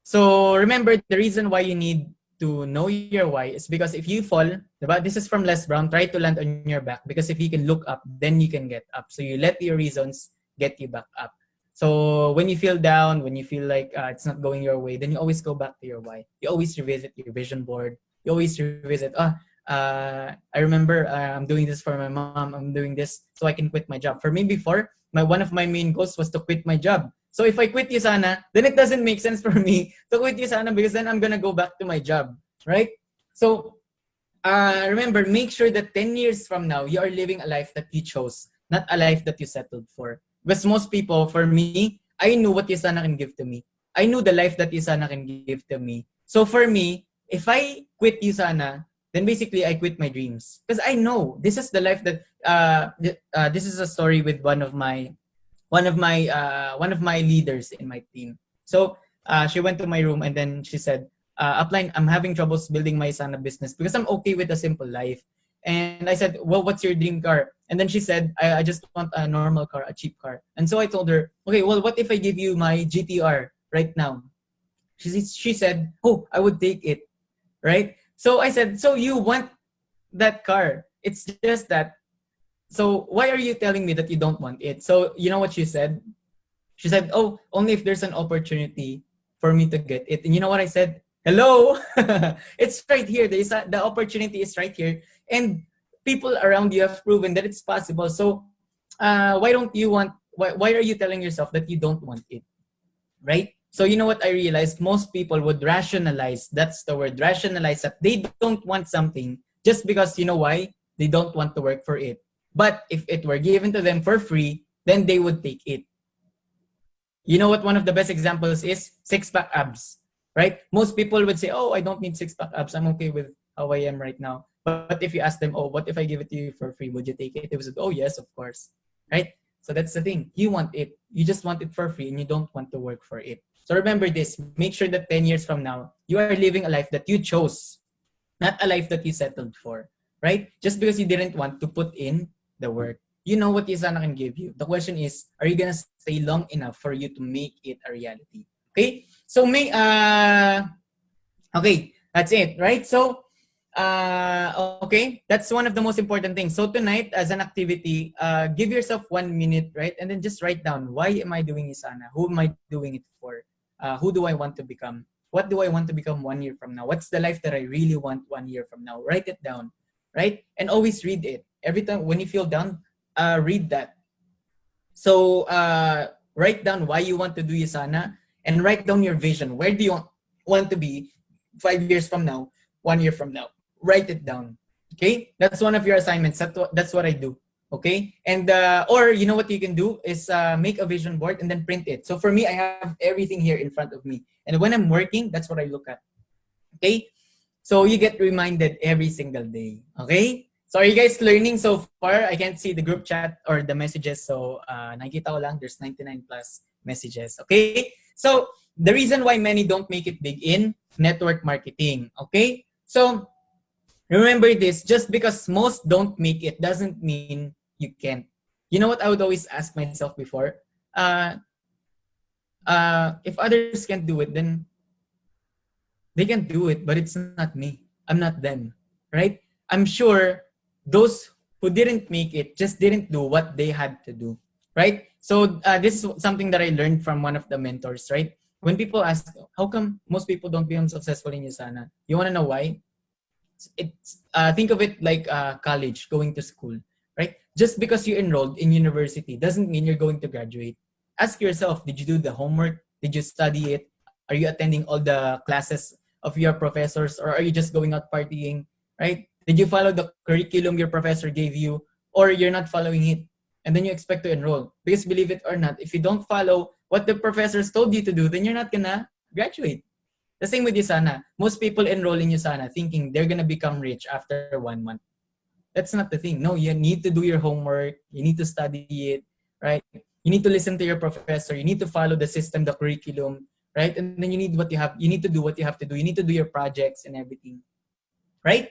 So remember, the reason why you need to know your why is because if you fall, diba? This is from Les Brown, try to land on your back, because if you can look up, then you can get up. So you let your reasons get you back up. So when you feel down, when you feel like it's not going your way, then you always go back to your why. You always revisit your vision board. You always revisit, I remember I'm doing this for my mom. I'm doing this so I can quit my job. For me before, one of my main goals was to quit my job. So if I quit Usana, then it doesn't make sense for me to quit Usana, because then I'm gonna go back to my job, right? So remember, make sure that 10 years from now, you are living a life that you chose, not a life that you settled for. Because most people, for me, I knew what Usana can give to me. I knew the life that Usana can give to me. So for me, if I quit Usana, then basically I quit my dreams. Because I know this is the life that this is a story with one of my leaders in my team. So she went to my room and then she said, "Upline, I'm having troubles building my Sana business because I'm okay with a simple life." And I said, "Well, what's your dream car?" And then she said, I just want a normal car, a cheap car." And so I told her, "Okay, well, what if I give you my GTR right now?" She said, "Oh, I would take it." Right? So I said, "So you want that car? It's just that. So why are you telling me that you don't want it?" So you know what she said? She said, "Oh, only if there's an opportunity for me to get it." And you know what I said? "Hello, it's right here. The opportunity is right here, and people around you have proven that it's possible. So, why don't you want? Why are you telling yourself that you don't want it, right?" So you know what I realized? Most people would rationalize. That's the word, rationalize, that they don't want something just because, you know why? They don't want to work for it. But if it were given to them for free, then they would take it. You know what one of the best examples is? Six-pack abs, right? Most people would say, "Oh, I don't need six-pack abs. I'm okay with how I am right now." But if you ask them, "Oh, what if I give it to you for free? Would you take it?" They would say, "Oh, yes, of course." Right? So that's the thing. You want it. You just want it for free and you don't want to work for it. So remember this. Make sure that 10 years from now, you are living a life that you chose, not a life that you settled for, right? Just because you didn't want to put in the work. You know what Yasana can give you. The question is, are you gonna stay long enough for you to make it a reality? Okay? So okay, that's it, right? So okay, that's one of the most important things. So tonight, as an activity, give yourself 1 minute, right? And then just write down, why am I doing Isana? Who am I doing it for? Who do I want to become? What do I want to become 1 year from now? What's the life that I really want 1 year from now? Write it down, right? And always read it. Every time when you feel down, read that. So write down why you want to do Yasana, and write down your vision. Where do you want to be 5 years from now, 1 year from now? Write it down. Okay, that's one of your assignments. That's what I do. Okay, and or you know what you can do is make a vision board and then print it. So for me, I have everything here in front of me, and when I'm working, that's what I look at. Okay, so you get reminded every single day. Okay? So are you guys learning so far? I can't see the group chat or the messages. So nakikita ko lang there's 99 plus messages. Okay? So the reason why many don't make it big in network marketing. Okay? So remember this, just because most don't make it doesn't mean you can't. You know what I would always ask myself before? Uh, if others can't do it, then they can do it, but it's not me. I'm not them, right? I'm sure those who didn't make it just didn't do what they had to do, right? So this is something that I learned from one of the mentors, right? When people ask, how come most people don't become successful in Yusana? You want to know why? Think of it like college, going to school, right? Just because you enrolled in university doesn't mean you're going to graduate. Ask yourself, did you do the homework? Did you study it? Are you attending all the classes of your professors, or are you just going out partying, right? Did you follow the curriculum your professor gave you, or you're not following it? And then you expect to enroll. Because believe it or not, if you don't follow what the professors told you to do, then you're not gonna graduate. The same with Usana. Most people enroll in Usana thinking they're gonna become rich after 1 month. That's not the thing. No, you need to do your homework. You need to study it, right? You need to listen to your professor. You need to follow the system, the curriculum, right? And then you need to do what you have to do. You need to do your projects and everything, right?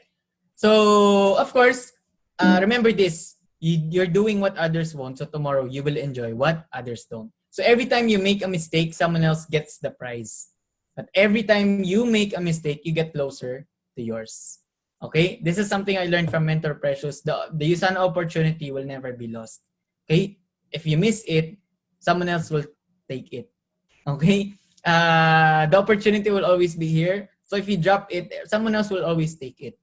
So, of course, remember this. You're doing what others want, so tomorrow you will enjoy what others don't. So every time you make a mistake, someone else gets the prize. But every time you make a mistake, you get closer to yours. Okay? This is something I learned from Mentor Precious. The Yusan opportunity will never be lost. Okay? If you miss it, someone else will take it. Okay? The opportunity will always be here. So if you drop it, someone else will always take it.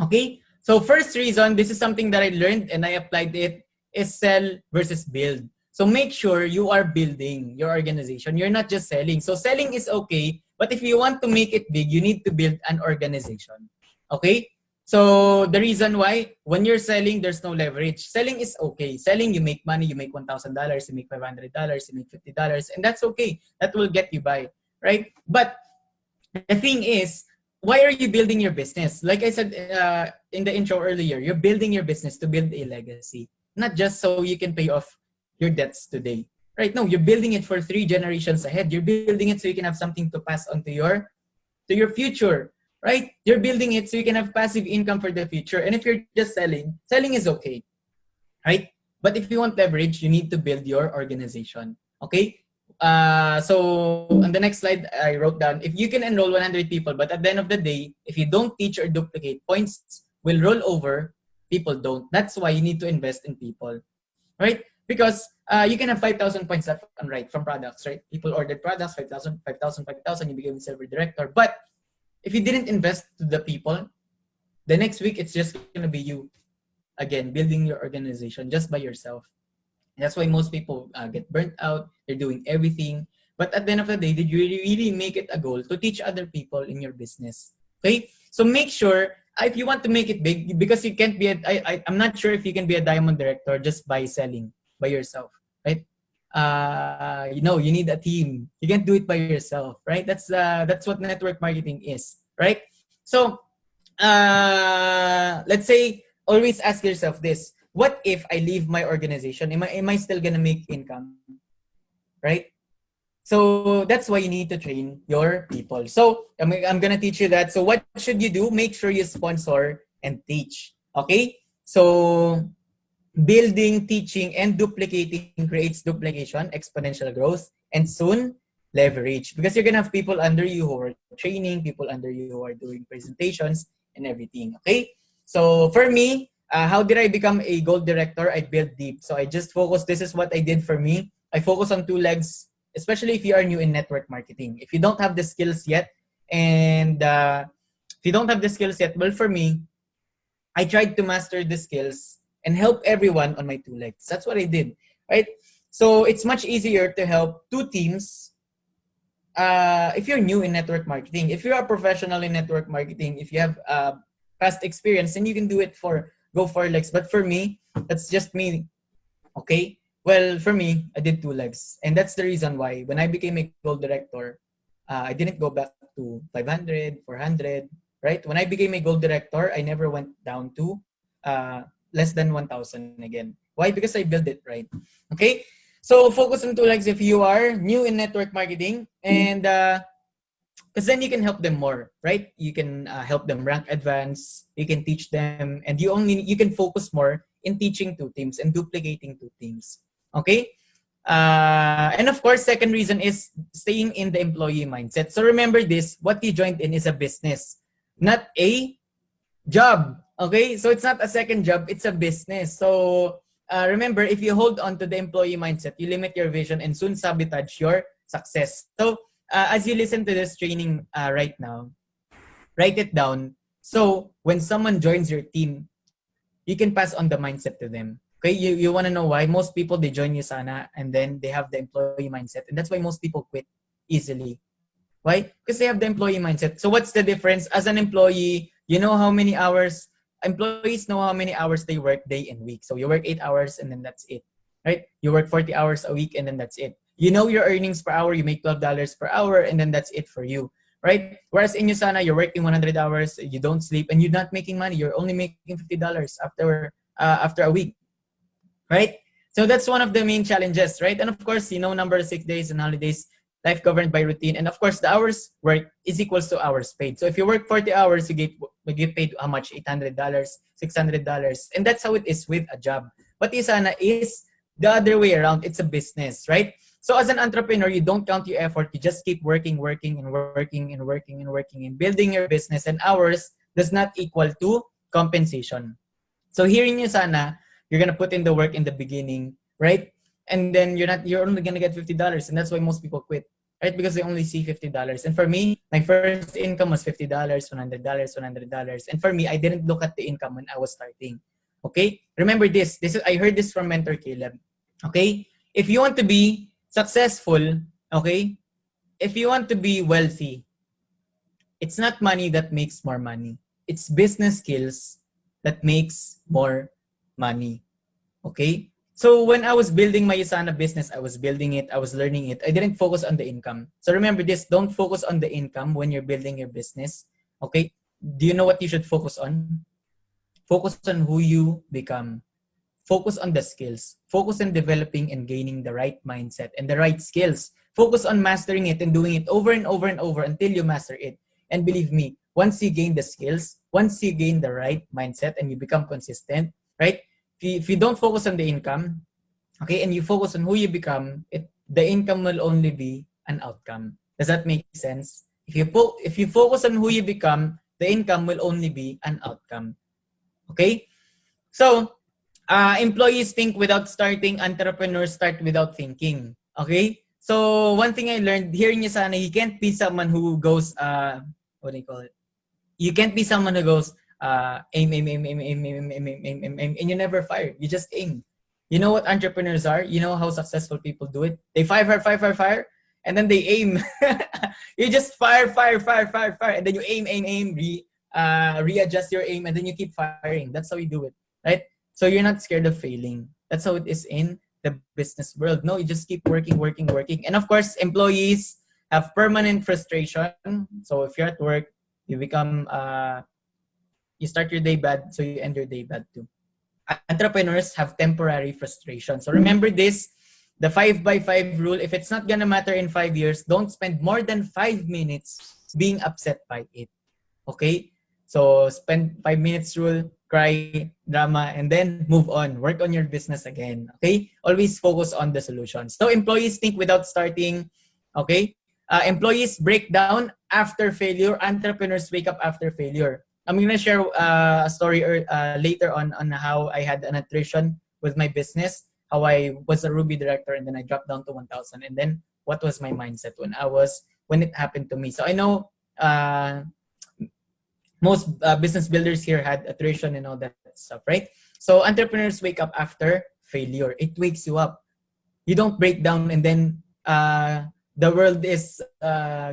Okay? So first reason, this is something that I learned and I applied it, is sell versus build. So make sure you are building your organization. You're not just selling. So selling is okay, but if you want to make it big, you need to build an organization. Okay? So the reason why, when you're selling, there's no leverage. Selling is okay. Selling, you make money, you make $1,000, you make $500, you make $50, and that's okay. That will get you by, right? But the thing is, why are you building your business? Like I said in the intro earlier, you're building your business to build a legacy, not just so you can pay off your debts today. Right? No, you're building it for 3 generations ahead. You're building it so you can have something to pass on to your future. Right? You're building it so you can have passive income for the future. And if you're just selling, selling is okay. Right? But if you want leverage, you need to build your organization. Okay? So on the next slide, I wrote down, if you can enroll 100 people, but at the end of the day, if you don't teach or duplicate, points will roll over, people don't. That's why you need to invest in people, right? Because you can have 5,000 points left and right from products, right? People ordered products, 5,000, 5,000, 5,000, you became a silver director. But if you didn't invest to the people, the next week, it's just going to be you, again, building your organization just by yourself. That's why most people get burnt out. They're doing everything. But at the end of the day, did you really make it a goal to teach other people in your business? Okay? So make sure, if you want to make it big, because you can't be, I'm not sure if you can be a diamond director just by selling by yourself, right? You need a team. You can't do it by yourself, right? That's what network marketing is, right? So let's say, always ask yourself this: what if I leave my organization? Am I still gonna make income? Right? So that's why you need to train your people. So I'm gonna teach you that. So what should you do? Make sure you sponsor and teach. Okay? So building, teaching, and duplicating creates duplication, exponential growth, and soon leverage. Because you're gonna have people under you who are training, people under you who are doing presentations and everything. Okay? So for me, how did I become a gold director? I built deep. So I just focus. This is what I did for me. I focus on 2 legs, especially if you are new in network marketing. If you don't have the skills yet, and if you don't have the skills yet, well, for me, I tried to master the skills and help everyone on my 2 legs. That's what I did, right? So it's much easier to help 2 teams if you're new in network marketing. If you're a professional in network marketing, if you have past experience, then you can do it for go 4 legs. But for me, that's just me. Okay? Well, for me, I did 2 legs. And that's the reason why when I became a gold director, I didn't go back to 500, 400, right? When I became a gold director, I never went down to less than 1,000 again. Why? Because I built it right. Okay? So focus on 2 legs if you are new in network marketing, and because then you can help them more, right? You can help them rank advance, you can teach them, and you can focus more in teaching 2 teams and duplicating 2 teams. Okay? And of course, second reason is staying in the employee mindset. So remember this, what you joined in is a business, not a job. Okay? So it's not a second job, it's a business. So remember, if you hold on to the employee mindset, you limit your vision and soon sabotage your success. So as you listen to this training right now, write it down. So when someone joins your team, you can pass on the mindset to them. Okay, you want to know why? Most people, they join Sana and then they have the employee mindset. And that's why most people quit easily. Why? Because they have the employee mindset. So what's the difference? As an employee, you know how many hours, employees know how many hours they work day and week. So you work 8 hours and then that's it. Right? You work 40 hours a week and then that's it. You know your earnings per hour, you make $12 per hour and then that's it for you. Right? Whereas in Sana, you're working 100 hours, you don't sleep, and you're not making money. You're only making $50 after a week. Right? So that's one of the main challenges, right? And of course, number of sick days and holidays, life governed by routine, and of course, the hours work is equals to hours paid. So if you work 40 hours, you get paid how much? $800, $600, and that's how it is with a job. But Isana is the other way around. It's a business, right? So as an entrepreneur, you don't count your effort. You just keep working, working, and working, and working, and working, and building your business. And hours does not equal to compensation. So hearing you sana, you're gonna put in the work in the beginning, right? And then you're only gonna get $50, and that's why most people quit, right? Because they only see $50. And for me, my first income was $50, $100, $100. And for me, I didn't look at the income when I was starting. Okay? Remember this. I heard this from Mentor Caleb. Okay? If you want to be successful, okay? If you want to be wealthy, it's not money that makes more money. It's business skills that makes more money. Okay? So when I was building my Yusana business, I was building it, I was learning it. I didn't focus on the income. So remember this, don't focus on the income when you're building your business. Okay? Do you know what you should focus on? Focus on who you become. Focus on the skills. Focus on developing and gaining the right mindset and the right skills. Focus on mastering it and doing it over and over and over until you master it. And believe me, once you gain the skills, once you gain the right mindset and you become consistent, right? If you don't focus on the income, okay, and you focus on who you become, the income will only be an outcome. Does that make sense? If you focus on who you become, the income will only be an outcome. Okay? So, employees think without starting, entrepreneurs start without thinking. Okay? So, one thing I learned, hearing niya sana, you can't be someone who goes, what do you call it? You can't be someone who goes, aim, aim, aim, aim, aim, aim, aim, aim, aim, aim, aim, and you never fire. You just aim. You know what entrepreneurs are? You know how successful people do it? They fire, fire, fire, fire, fire, and then they aim. You just fire, fire, fire, fire, fire, and then you aim, aim, aim, readjust your aim, and then you keep firing. That's how you do it, right? So you're not scared of failing. That's how it is in the business world. No, you just keep working, working, working. And of course, employees have permanent frustration. So if you're at work, you become, you start your day bad, so you end your day bad too. Entrepreneurs have temporary frustration. So remember this, the 5x5 rule. If it's not gonna matter in 5 years, don't spend more than 5 minutes being upset by it. Okay? So spend 5 minutes rule, cry, drama, and then move on. Work on your business again. Okay? Always focus on the solutions. So employees think without starting. Okay? Employees break down after failure. Entrepreneurs wake up after failure. I'm gonna share a story later on how I had an attrition with my business, how I was a Ruby director and then I dropped down to 1,000, and then what was my mindset when it happened to me. So I know most business builders here had attrition and all that stuff, right? So entrepreneurs wake up after failure. It wakes you up. You don't break down and then the world is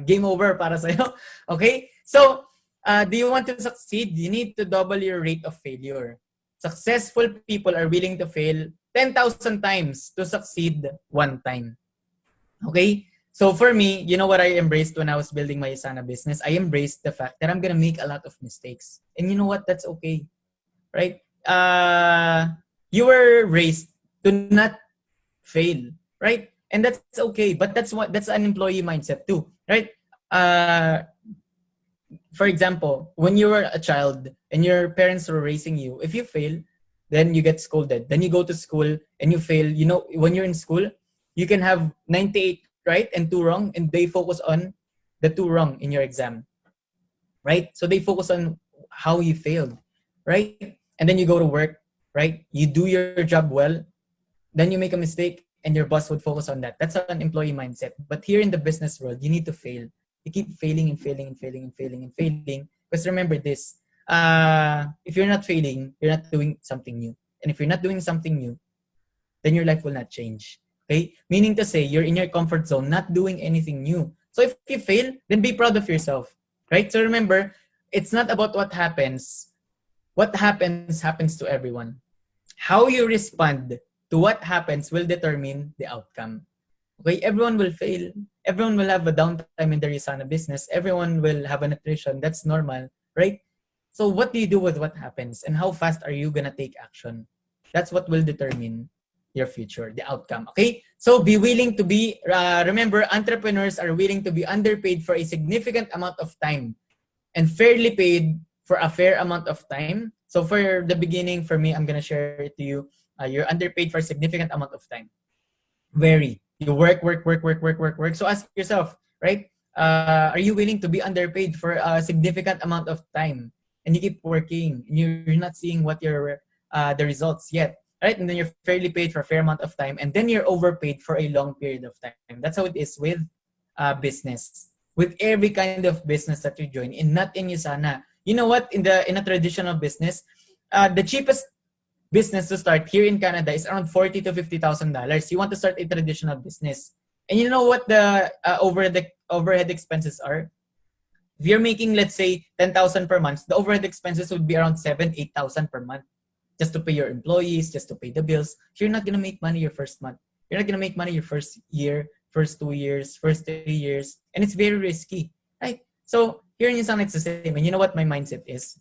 game over para sa'yo. Okay? So, do you want to succeed? You need to double your rate of failure. Successful people are willing to fail 10,000 times to succeed one time. Okay? So for me, you know what I embraced when I was building my Asana business? I embraced the fact that I'm gonna make a lot of mistakes. And you know what? That's okay. Right? You were raised to not fail. Right? And that's okay. But that's an employee mindset too. Right? For example, when you were a child and your parents were raising you, if you fail, then you get scolded. Then you go to school and you fail. You know, when you're in school, you can have 98 right and 2 wrong, and they focus on the 2 wrong in your exam. Right? So they focus on how you failed. Right? And then you go to work, right? You do your job well, then you make a mistake and your boss would focus on that. That's an employee mindset. But here in the business world, you need to fail. You keep failing and failing and failing and failing and failing. Because remember this, if you're not failing, you're not doing something new. And if you're not doing something new, then your life will not change. Okay? Meaning to say, you're in your comfort zone, not doing anything new. So if you fail, then be proud of yourself. Right? So remember, it's not about what happens. What happens to everyone. How you respond to what happens will determine the outcome. Okay, everyone will fail. Everyone will have a downtime in their Asana business. Everyone will have an attrition. That's normal, right? So what do you do with what happens? And how fast are you going to take action? That's what will determine your future, the outcome. Okay? So be willing to be, remember, entrepreneurs are willing to be underpaid for a significant amount of time and fairly paid for a fair amount of time. So for the beginning, for me, I'm going to share it to you. You're underpaid for a significant amount of time. Very. You work. So ask yourself, right? Are you willing to be underpaid for a significant amount of time? And you keep working, and you're not seeing what your the results yet, right? And then you're fairly paid for a fair amount of time, and then you're overpaid for a long period of time. That's how it is with business, with every kind of business that you join. In not in Usana, you know what? In a traditional business, the cheapest business to start here in Canada is around $40,000 to $50,000. You want to start a traditional business, and you know what the overhead expenses are? If you're making, let's say, 10,000 per month, the overhead expenses would be around 7,000-8,000 per month, just to pay your employees, just to pay the bills. You're not gonna make money your first month. You're not gonna make money your first year, first 2 years, first 3 years, and it's very risky, right? So here in Yusang, it's the same. And you know what my mindset is?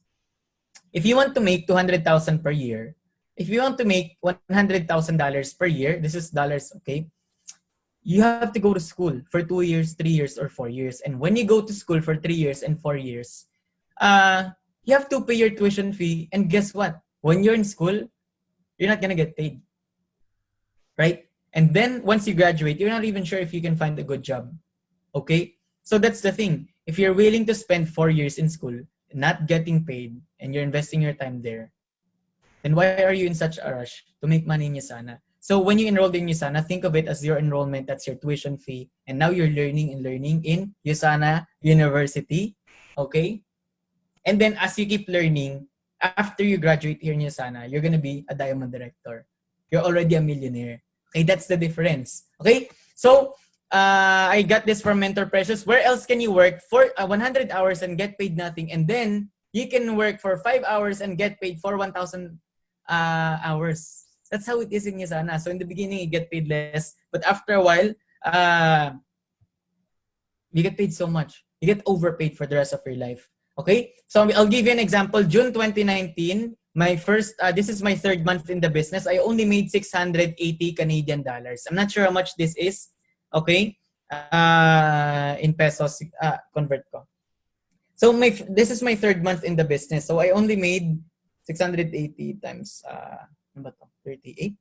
If you want to make 200,000 per year, if you want to make $100,000 per year, this is dollars, okay? You have to go to school for 2 years, 3 years, or 4 years. And when you go to school for 3 years and 4 years, you have to pay your tuition fee. And guess what? When you're in school, you're not gonna get paid, right? And then once you graduate, you're not even sure if you can find a good job. Okay? So that's the thing. If you're willing to spend 4 years in school, not getting paid, and you're investing your time there, then why are you in such a rush to make money in Yusana? So when you enrolled in Yusana, think of it as your enrollment, that's your tuition fee, and now you're learning and learning in Yusana University, okay? And then as you keep learning, after you graduate here in Yusana, you're gonna be a diamond director. You're already a millionaire. Okay, that's the difference. Okay, so I got this from Mentor Precious. Where else can you work for 100 hours and get paid nothing, and then you can work for 5 hours and get paid for 1,000 hours? That's how it is in Yusana. So in the beginning, you get paid less, but after a while, you get paid so much. You get overpaid for the rest of your life. Okay? So I'll give you an example. June 2019, my first, this is my third month in the business. I only made 680 Canadian dollars. I'm not sure how much this is. Okay? In pesos, convert ko. So this is my third month in the business. So I only made 680 times, 38?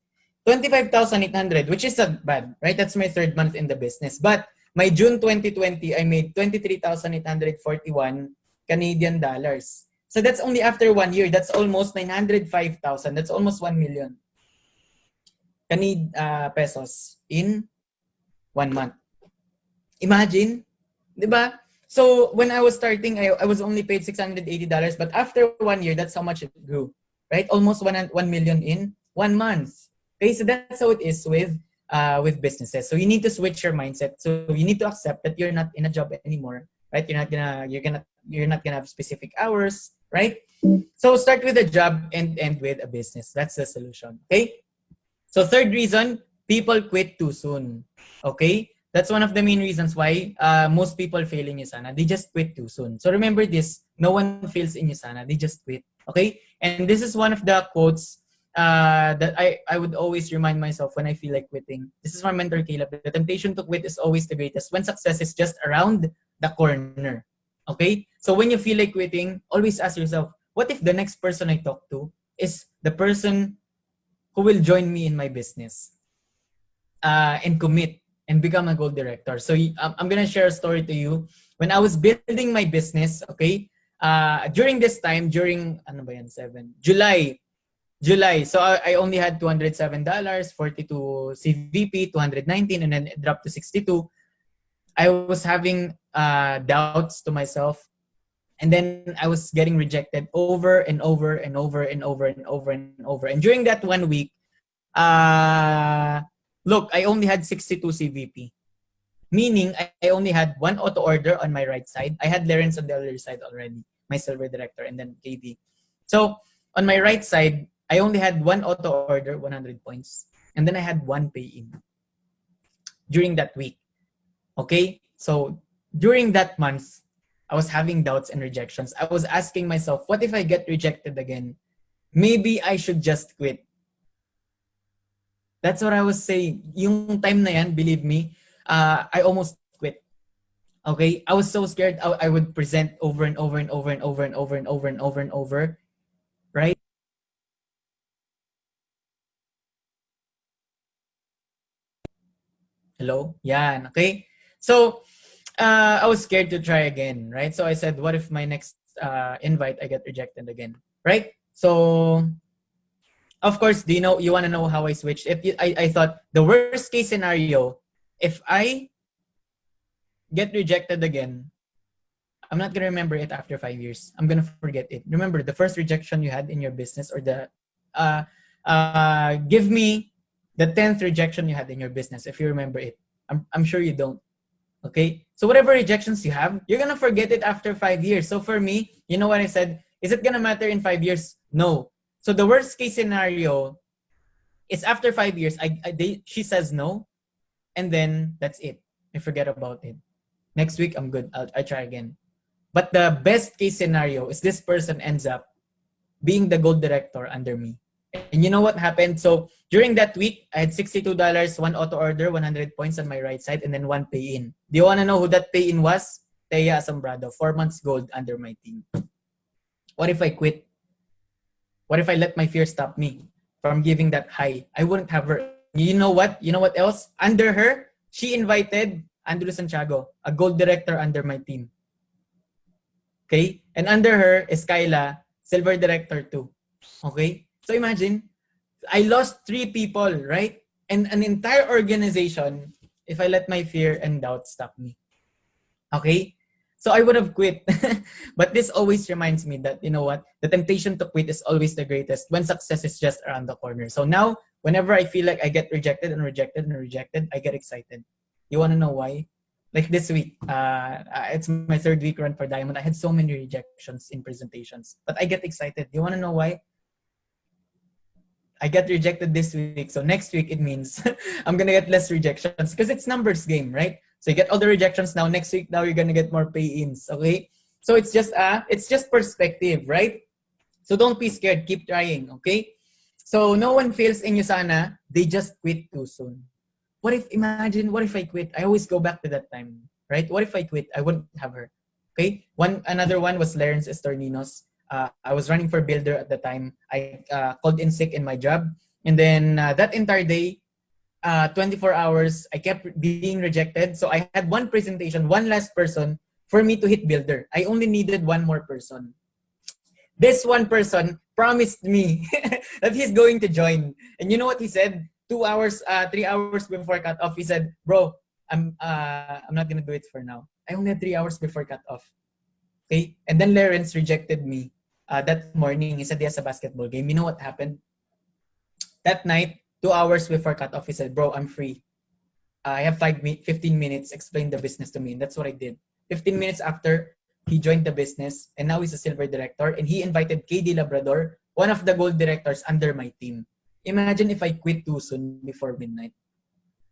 25,800, which is not bad, right? That's my third month in the business. But my June 2020, I made 23,841 Canadian dollars. So that's only after 1 year. That's almost 905,000. That's almost 1 million pesos in 1 month. Imagine, di ba? So when I was starting, I was only paid $680, but after 1 year, that's how much it grew, right? Almost 1 million in 1 month. Okay, so that's how it is with businesses. So you need to switch your mindset. So you need to accept that you're not in a job anymore, right? You're not gonna have specific hours, right? So start with a job and end with a business. That's the solution. Okay. So third reason, people quit too soon. Okay. That's one of the main reasons why most people fail in Yusana. They just quit too soon. So remember this, no one fails in Yusana. They just quit. Okay? And this is one of the quotes that I would always remind myself when I feel like quitting. This is from Mentor Caleb. The temptation to quit is always the greatest when success is just around the corner. Okay? So when you feel like quitting, always ask yourself, what if the next person I talk to is the person who will join me in my business and commit and become a gold director? So I'm gonna share a story to you. When I was building my business, okay, during this time, during July. So I only had $207, 42 CVP, 219, and then it dropped to 62. I was having doubts to myself, and then I was getting rejected over and over and over and over and over and over. And during that 1 week, look, I only had 62 CVP. Meaning, I only had one auto order on my right side. I had Lawrence on the other side already, my silver director, and then KD. So, on my right side, I only had one auto order, 100 points. And then I had one pay-in during that week. Okay? So, during that month, I was having doubts and rejections. I was asking myself, what if I get rejected again? Maybe I should just quit. That's what I was saying. Yung time na yan, believe me, I almost quit. Okay? I was so scared. I would present over and over and over and over and over and over and over and over. Right? Hello? Yan. Okay? So, I was scared to try again. Right? So I said, what if my next invite, I get rejected again? Right? So, of course, do you know, you want to know how I switched? I thought the worst case scenario, if I get rejected again, I'm not gonna remember it after 5 years. I'm gonna forget it. Remember the first rejection you had in your business, or the give me the 10th rejection you had in your business, if you remember it. I'm sure you don't. Okay, so whatever rejections you have, you're gonna forget it after 5 years. So for me, you know what I said? Is it gonna matter in 5 years? No. So the worst case scenario is after 5 years, she says no, and then that's it. I forget about it. Next week, I'm good. I try again. But the best case scenario is this person ends up being the gold director under me. And you know what happened? So during that week, I had $62, one auto order, 100 points on my right side, and then one pay in. Do you want to know who that pay in was? Teya Asombrado, 4 months gold under my team. What if I quit? What if I let my fear stop me from giving that high? I wouldn't have her. You know what? You know what else? Under her, she invited Andrew Santiago, a gold director under my team. Okay? And under her is Kyla, silver director too. Okay? So imagine, I lost 3 people, right? And an entire organization if I let my fear and doubt stop me. Okay? So I would have quit. But this always reminds me that, you know what? The temptation to quit is always the greatest when success is just around the corner. So now, whenever I feel like I get rejected and rejected and rejected, I get excited. You want to know why? Like this week, it's my 3rd week run for Diamond. I had so many rejections in presentations, but I get excited. You want to know why? I get rejected this week. So next week, it means I'm going to get less rejections because it's numbers game, right? So you get all the rejections now. Next week, now you're going to get more pay-ins, okay? So it's just perspective, right? So don't be scared. Keep trying, okay? So no one fails in you sana. They just quit too soon. What if I quit? I always go back to that time, right? What if I quit? I wouldn't have her. Okay? Another one was Lawrence Estorninos. I was running for builder at the time. I called in sick in my job. And then that entire day, 24 hours, I kept being rejected. So I had one presentation, one last person for me to hit builder. I only needed one more person. This one person promised me that he's going to join. And you know what he said? 2 hours, 3 hours before cut off, he said, "Bro, I'm not gonna do it for now. I only had 3 hours before cut off." Okay, and then Lawrence rejected me that morning. He said he has a basketball game. You know what happened? That night, 2 hours before cut off, he said, "Bro, I'm free. I have 15 minutes. Explain the business to me." And that's what I did. 15 minutes after, he joined the business, and now he's a silver director. And he invited KD Labrador, one of the gold directors, under my team. Imagine if I quit too soon before midnight.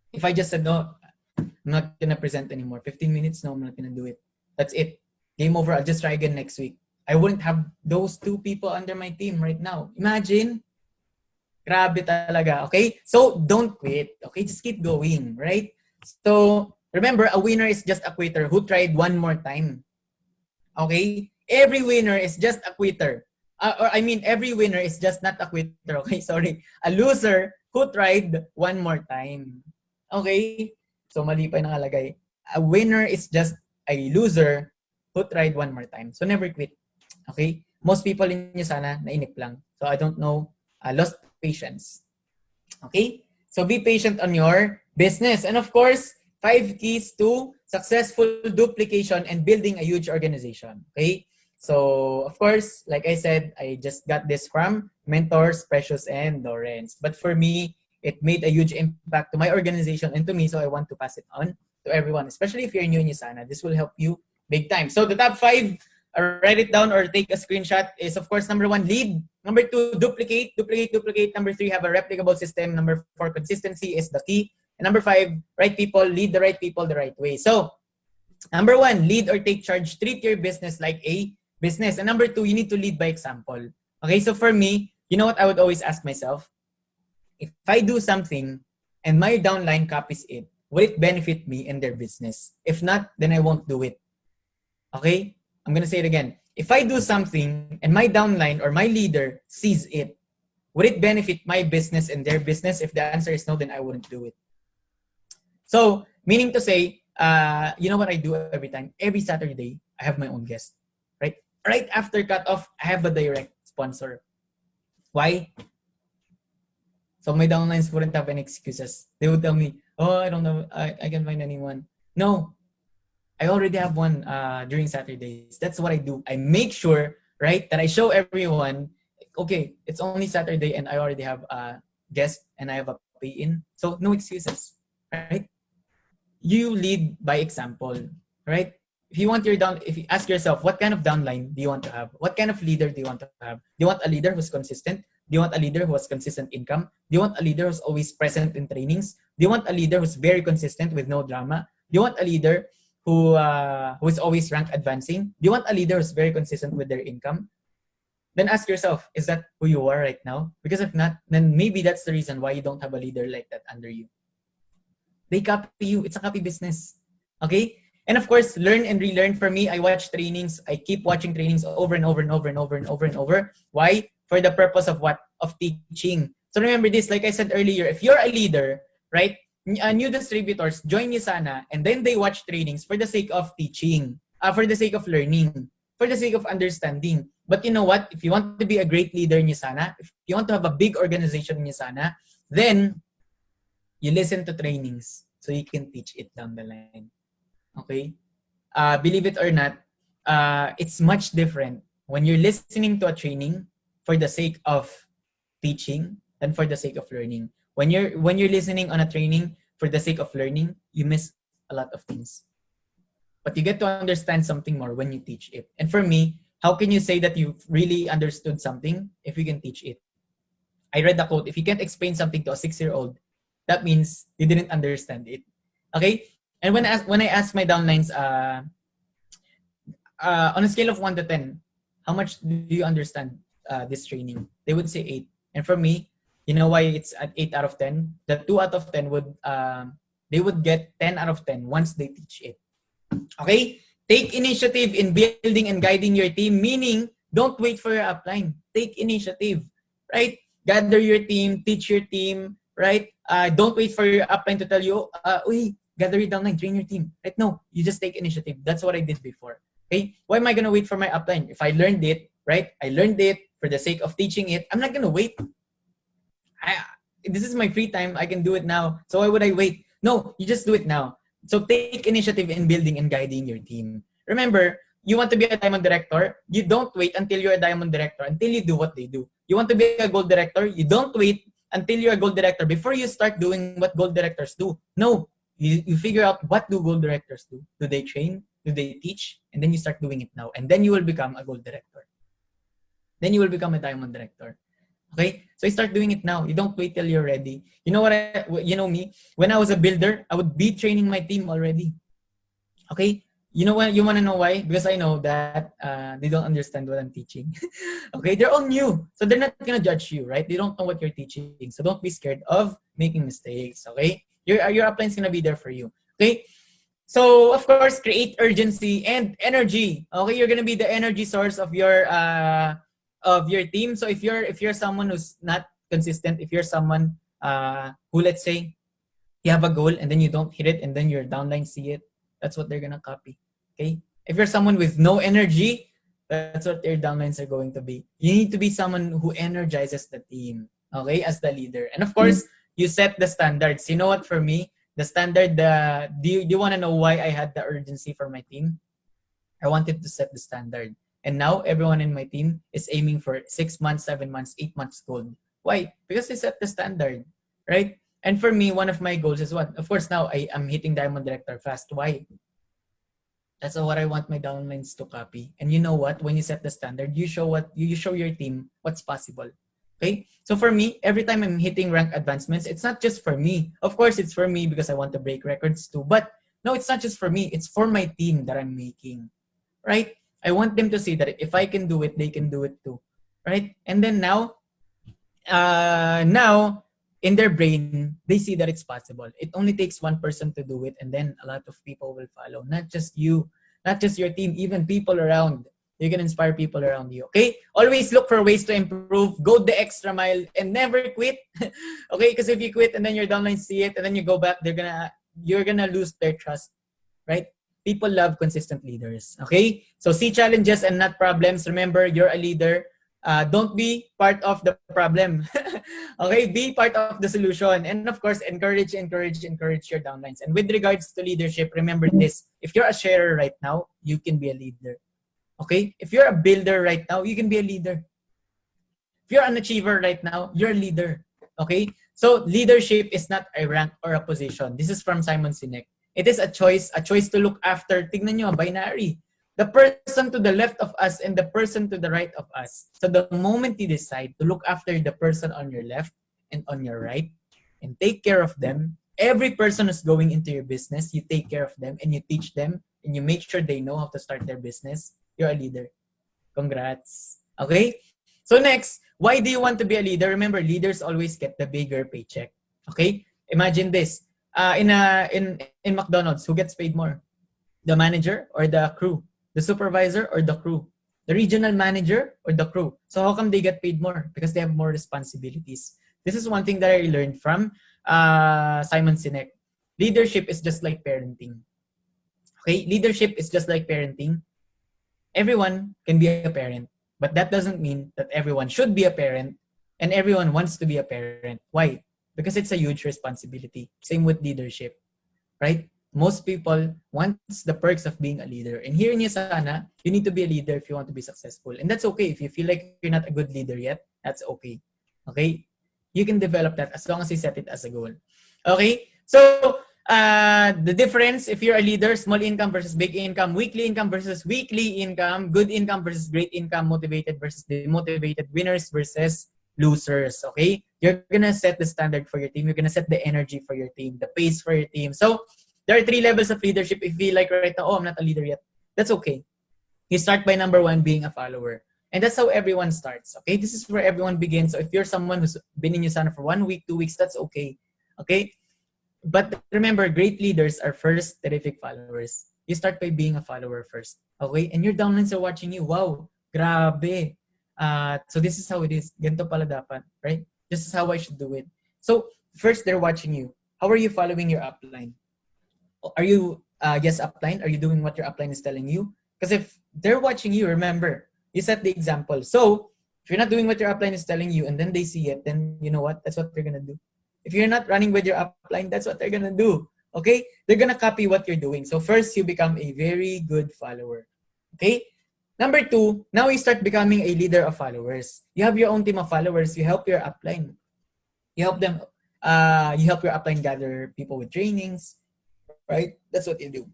If I just said, "No, I'm not gonna present anymore. 15 minutes, no, I'm not gonna do it. That's it. Game over. I'll just try again next week." I wouldn't have those 2 people under my team right now. Imagine. Grabe talaga. Okay? So, don't quit. Okay? Just keep going. Right? So, remember, a winner is just a quitter who tried one more time. Okay? Every winner is just a quitter. Every winner is just not a quitter. Okay? Sorry. A loser who tried one more time. Okay? So, mali pa yung nakalagay. A winner is just a loser who tried one more time. So, never quit. Okay? Most people in nyo sana, nainip lang. So, I don't know. Lost patience. Okay? So, be patient on your business. And of course, 5 keys to successful duplication and building a huge organization. Okay? So, of course, like I said, I just got this from mentors, Precious and Lawrence. But for me, it made a huge impact to my organization and to me, so I want to pass it on to everyone, especially if you're new in Yusana. This will help you big time. So, the top 5, write it down or take a screenshot, is of course number 1, lead. Number 2, duplicate. Number 3, have a replicable system. Number 4, consistency is the key. And number 5, right people, lead the right people the right way. So, number 1, lead or take charge. Treat your business like a business. And number 2, you need to lead by example. Okay, so for me, you know what I would always ask myself? if I do something and my downline copies it, will it benefit me and their business? If not, then I won't do it. Okay? I'm gonna say it again. If I do something and my downline or my leader sees it, would it benefit my business and their business? If the answer is no, then I wouldn't do it. So, meaning to say, you know what I do every time? Every Saturday, I have my own guest. Right? Right after cutoff, I have a direct sponsor. Why? So my downlines wouldn't have any excuses. They would tell me, oh, I don't know, I can't find anyone. No, I already have one during Saturdays. That's what I do. I make sure, right, that I show everyone, okay, it's only Saturday and I already have a guest and I have a pay-in. So no excuses, right? You lead by example, right? If you want your down, if you ask yourself, what kind of downline do you want to have? What kind of leader do you want to have? Do you want a leader who's consistent? Do you want a leader who has consistent income? Do you want a leader who's always present in trainings? Do you want a leader who's very consistent with no drama? Do you want a leader who is always rank advancing? Do you want a leader who's very consistent with their income? Then ask yourself, is that who you are right now? Because if not, then maybe that's the reason why you don't have a leader like that under you. They copy you. It's a copy business. Okay? And of course, learn and relearn. For me, I watch trainings. I keep watching trainings over and over and over and over and over and over. Why? For the purpose of what? Of teaching. So remember this, like I said earlier, if you're a leader, right? New distributors join you sana and then they watch trainings for the sake of teaching, for the sake of learning, for the sake of understanding. But you know what? If you want to be a great leader in sana, if you want to have a big organization in sana, then you listen to trainings so you can teach it down the line. Okay? Believe it or not, it's much different when you're listening to a training for the sake of teaching than for the sake of learning. When you're listening on a training for the sake of learning, you miss a lot of things. But you get to understand something more when you teach it. And for me, how can you say that you've really understood something if you can teach it? I read the quote, if you can't explain something to a 6-year-old, that means you didn't understand it. Okay? And when I ask my downlines, on a scale of 1 to 10, how much do you understand this training? They would say 8. And for me, you know why it's at 8 out of 10? The 2 out of 10 would, they would get 10 out of 10 once they teach it. Okay? Take initiative in building and guiding your team, meaning don't wait for your upline. Take initiative, right? Gather your team, teach your team, right? Don't wait for your upline to tell you, uy, gather your downline, train your team. Right? No, you just take initiative. That's what I did before. Okay? Why am I going to wait for my upline? If I learned it, right? I learned it for the sake of teaching it. I'm not going to wait. This is my free time. I can do it now. So why would I wait? No, you just do it now. So take initiative in building and guiding your team. Remember, you want to be a diamond director, you don't wait until you're a diamond director until you do what they do. You want to be a gold director, you don't wait until you're a gold director before you start doing what gold directors do. No, you figure out what do gold directors do. Do they train? Do they teach? And then you start doing it now. And then you will become a gold director. Then you will become a diamond director. Okay? So you start doing it now. You don't wait till you're ready. You know you know me, when I was a builder, I would be training my team already. Okay? You know what? You want to know why? Because I know that they don't understand what I'm teaching. Okay? They're all new. So they're not going to judge you, right? They don't know what you're teaching. So don't be scared of making mistakes. Okay? Your upline's going to be there for you. Okay? So, of course, create urgency and energy. Okay? You're going to be the energy source of your team. So if you're someone who's not consistent, if you're someone who, let's say, you have a goal and then you don't hit it and then your downline see it, that's what they're gonna copy. Okay? If you're someone with no energy, that's what your downlines are going to be. You need to be someone who energizes the team, okay, as the leader. And of course, you set the standards. You know what, for me, the standard, do you want to know why I had the urgency for my team? I wanted to set the standard. And now everyone in my team is aiming for 6 months, 7 months, 8 months gold. Why? Because I set the standard, right? And for me, one of my goals is what? Of course, now I am hitting Diamond Director fast. Why? That's what I want my downlines to copy. And you know what? When you set the standard, you show your team what's possible. Okay? So for me, every time I'm hitting rank advancements, it's not just for me. Of course, it's for me because I want to break records too. But no, it's not just for me. It's for my team that I'm making. Right? I want them to see that if I can do it, they can do it too. Right? And then now in their brain, they see that it's possible. It only takes one person to do it, and then a lot of people will follow. Not just you, not just your team, even people around. You can inspire people around you. Okay? Always look for ways to improve. Go the extra mile and never quit. Okay? Because if you quit and then your downline see it and then you go back, you're gonna lose their trust. Right? People love consistent leaders. Okay? So see challenges and not problems. Remember, you're a leader. Don't be part of the problem. Okay, be part of the solution. And of course, encourage your downlines. And with regards to leadership, remember this: if you're a sharer right now, you can be a leader. Okay, if you're a builder right now, you can be a leader. If you're an achiever right now, you're a leader. Okay, so leadership is not a rank or a position. This is from Simon Sinek. It is a choice to look after. Tignan nyo, binary. The person to the left of us and the person to the right of us. So the moment you decide to look after the person on your left and on your right and take care of them, every person who's going into your business, you take care of them and you teach them and you make sure they know how to start their business. You're a leader. Congrats. Okay? So next, why do you want to be a leader? Remember, leaders always get the bigger paycheck. Okay? Imagine this. In McDonald's, who gets paid more? The manager or the crew? The supervisor or the crew? The regional manager or the crew? So how come they get paid more? Because they have more responsibilities. This is one thing that I learned from Simon Sinek. Leadership is just like parenting. Okay? Leadership is just like parenting. Everyone can be a parent, but that doesn't mean that everyone should be a parent and everyone wants to be a parent. Why? Because it's a huge responsibility. Same with leadership, right? Most people wants the perks of being a leader. And here in Yasana, you need to be a leader if you want to be successful. And that's okay. If you feel like you're not a good leader yet, that's okay. Okay? You can develop that as long as you set it as a goal. Okay? So, the difference, if you're a leader, small income versus big income, weekly income versus weekly income, good income versus great income, motivated versus demotivated, winners versus losers. Okay? You're gonna set the standard for your team. You're gonna set the energy for your team, the pace for your team. So, there are 3 levels of leadership. If you feel like right now, oh, I'm not a leader yet, that's okay. You start by number 1, being a follower. And that's how everyone starts. Okay? This is where everyone begins. So if you're someone who's been in Yusana for 1 week, 2 weeks, that's okay. Okay? But remember, great leaders are first terrific followers. You start by being a follower first. Okay? And your downlines are watching you. Wow, grabe. So this is how it is. Ganito pala dapat, right? This is how I should do it. So first, they're watching you. How are you following your upline? Are you, yes, upline? Are you doing what your upline is telling you? Because if they're watching you, remember, you set the example. So if you're not doing what your upline is telling you and then they see it, then you know what? That's what they're going to do. If you're not running with your upline, that's what they're going to do. Okay? They're going to copy what you're doing. So first, you become a very good follower. Okay? Number 2, now you start becoming a leader of followers. You have your own team of followers. You help your upline. You help them. You help your upline gather people with trainings. Right? That's what you do.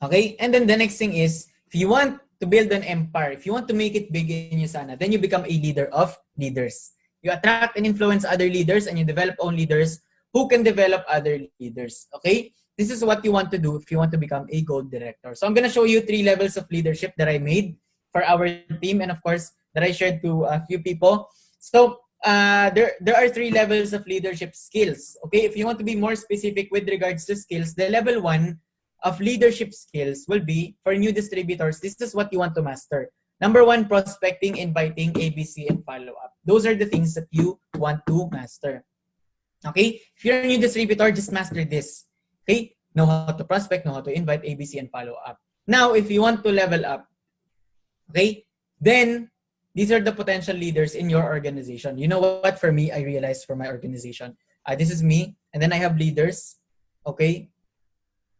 Okay? And then the next thing is, if you want to build an empire, if you want to make it big in Yusana, then you become a leader of leaders. You attract and influence other leaders and you develop own leaders who can develop other leaders. Okay? This is what you want to do if you want to become a gold director. So I'm going to show you 3 levels of leadership that I made for our team and of course that I shared to a few people. So there are 3 levels of leadership skills. Okay? If you want to be more specific with regards to skills, the level 1 of leadership skills will be for new distributors. This is what you want to master. Number 1, prospecting, inviting, ABC, and follow-up. Those are the things that you want to master. Okay? If you're a new distributor, just master this. Okay? Know how to prospect, know how to invite, ABC, and follow-up. Now, if you want to level up, okay, then these are the potential leaders in your organization. You know what? For me, I realized for my organization, this is me, and then I have leaders, okay,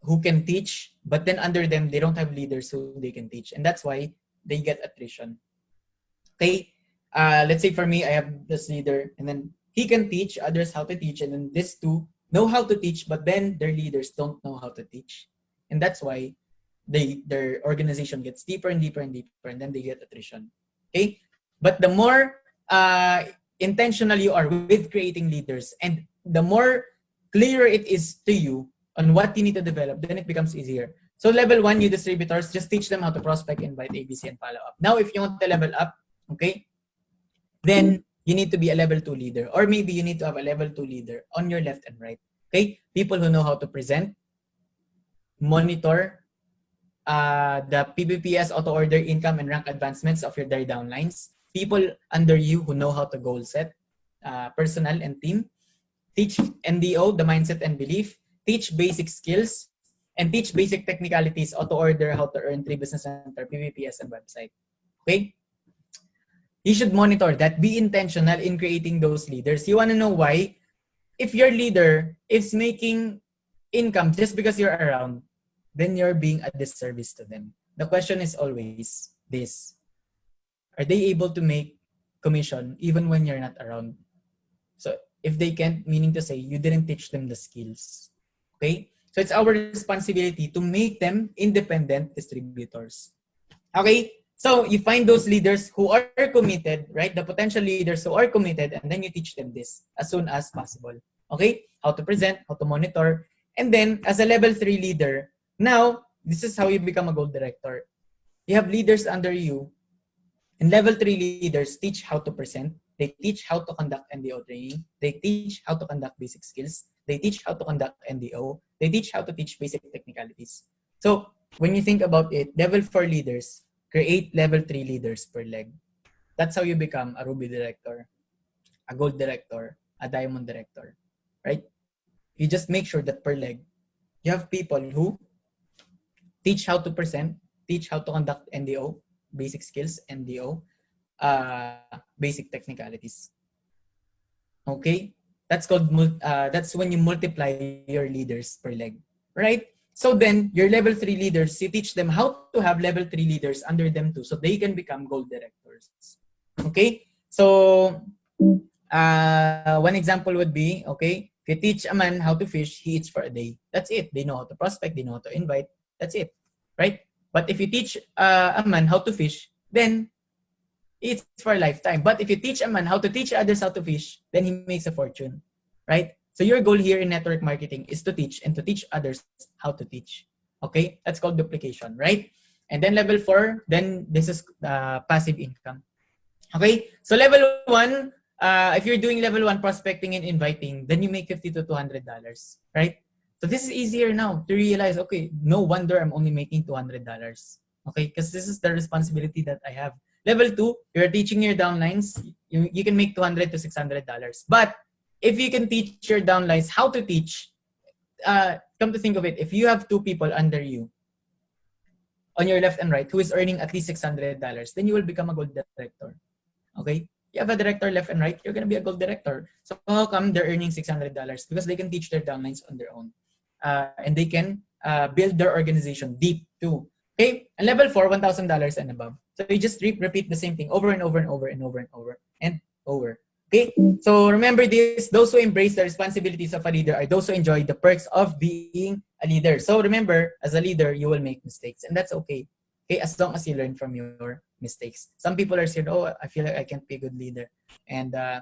who can teach, but then under them, they don't have leaders who they can teach. And that's why they get attrition. Okay? Let's say for me, I have this leader, and then he can teach others how to teach, and then these 2 know how to teach, but then their leaders don't know how to teach. And that's why their organization gets deeper and deeper and deeper, and then they get attrition. Okay? But the more intentional you are with creating leaders, and the more clearer it is to you on what you need to develop, then it becomes easier. So level 1, you distributors, just teach them how to prospect, invite, ABC, and follow up. Now, if you want to level up, okay, then you need to be a level 2 leader, or maybe you need to have a level 2 leader on your left and right. Okay? People who know how to present, monitor the PBPS auto order income and rank advancements of your their downlines. People under you who know how to goal set, personnel and team. Teach NDO, the mindset and belief. Teach basic skills and teach basic technicalities, auto order, how to earn, 3 business center, PBPS, and website. Okay? You should monitor that. Be intentional in creating those leaders. You want to know why? If your leader is making income just because you're around, then you're being a disservice to them. The question is always this: are they able to make commission even when you're not around? So if they can't, meaning to say you didn't teach them the skills. Okay? So it's our responsibility to make them independent distributors. Okay? So you find those leaders who are committed, right? The potential leaders who are committed, and then you teach them this as soon as possible. Okay? How to present, how to monitor. And then as a level 3 leader, now this is how you become a gold director. You have leaders under you, and level 3 leaders teach how to present. They teach how to conduct NDO training. They teach how to conduct basic skills. They teach how to conduct NDO. They teach how to teach basic technicalities. So when you think about it, level 4 leaders create level 3 leaders per leg. That's how you become a Ruby director, a gold director, a diamond director, right? You just make sure that per leg, you have people who teach how to present, teach how to conduct NDO, basic skills, NDO, basic technicalities. Okay? That's when you multiply your leaders per leg, right? So then your level 3 leaders, you teach them how to have level 3 leaders under them too, so they can become gold directors. Okay? So one example would be, okay, if you teach a man how to fish, he eats for a day. That's it. They know how to prospect, they know how to invite. That's it, right? But if you teach a man how to fish, then it's for a lifetime. But if you teach a man how to teach others how to fish, then he makes a fortune, right? So your goal here in network marketing is to teach and to teach others how to teach. Okay? That's called duplication, right? And then level 4, then this is passive income. Okay? So level 1, if you're doing level 1 prospecting and inviting, then you make $50 to $200, right? So this is easier now to realize, okay, no wonder I'm only making $200. Okay? Because this is the responsibility that I have. Level 2, you're teaching your downlines, you can make $200 to $600. But if you can teach your downlines how to teach, come to think of it, if you have 2 people under you, on your left and right, who is earning at least $600, then you will become a gold director. Okay? You have a director left and right, you're gonna be a gold director. So how come they're earning $600? Because they can teach their downlines on their own. And they can build their organization deep too. Okay? And level 4, $1,000 and above. So you just repeat the same thing over and over and over and over and over and over. Okay? So remember this, those who embrace the responsibilities of a leader are those who enjoy the perks of being a leader. So remember, as a leader, you will make mistakes, and that's okay. Okay, as long as you learn from your mistakes. Some people are scared, oh, I feel like I can't be a good leader. And I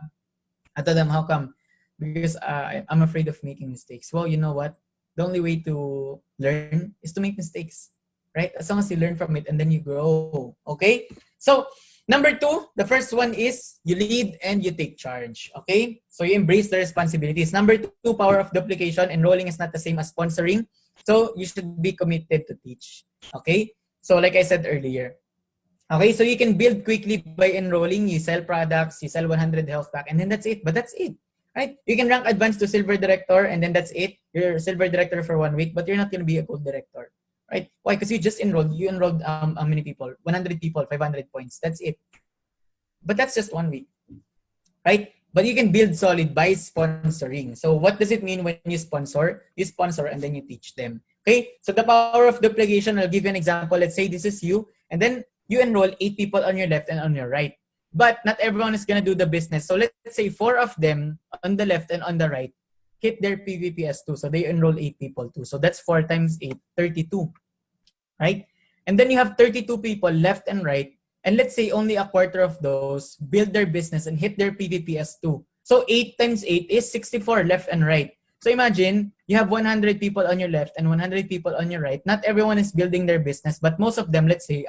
tell them, how come? Because I'm afraid of making mistakes. Well, you know what? The only way to learn is to make mistakes, right? As long as you learn from it and then you grow, okay? So, number 2, the first one is you lead and you take charge, okay? So, you embrace the responsibilities. Number 2, power of duplication. Enrolling is not the same as sponsoring. So, you should be committed to teach, okay? So, like I said earlier, okay, so you can build quickly by enrolling, you sell products, you sell 100 health pack, and then that's it. But that's it, right? You can rank advanced to silver director, and then that's it. You're a silver director for 1 week, but you're not going to be a gold director, right? Why? Because you just enrolled. You enrolled how many people? 100 people, 500 points. That's it. But that's just 1 week, right? But you can build solid by sponsoring. So what does it mean when you sponsor? You sponsor and then you teach them. Okay? So the power of duplication, I'll give you an example. Let's say this is you, and then you enroll 8 people on your left and on your right. But not everyone is going to do the business. So let's say 4 of them on the left and on the right hit their PVPS too. So they enroll 8 people too. So that's 4 times 8, 32. Right? And then you have 32 people left and right. And let's say only a quarter of those build their business and hit their PVPS too. So 8 times 8 is 64 left and right. So imagine you have 100 people on your left and 100 people on your right. Not everyone is building their business, but most of them, let's say,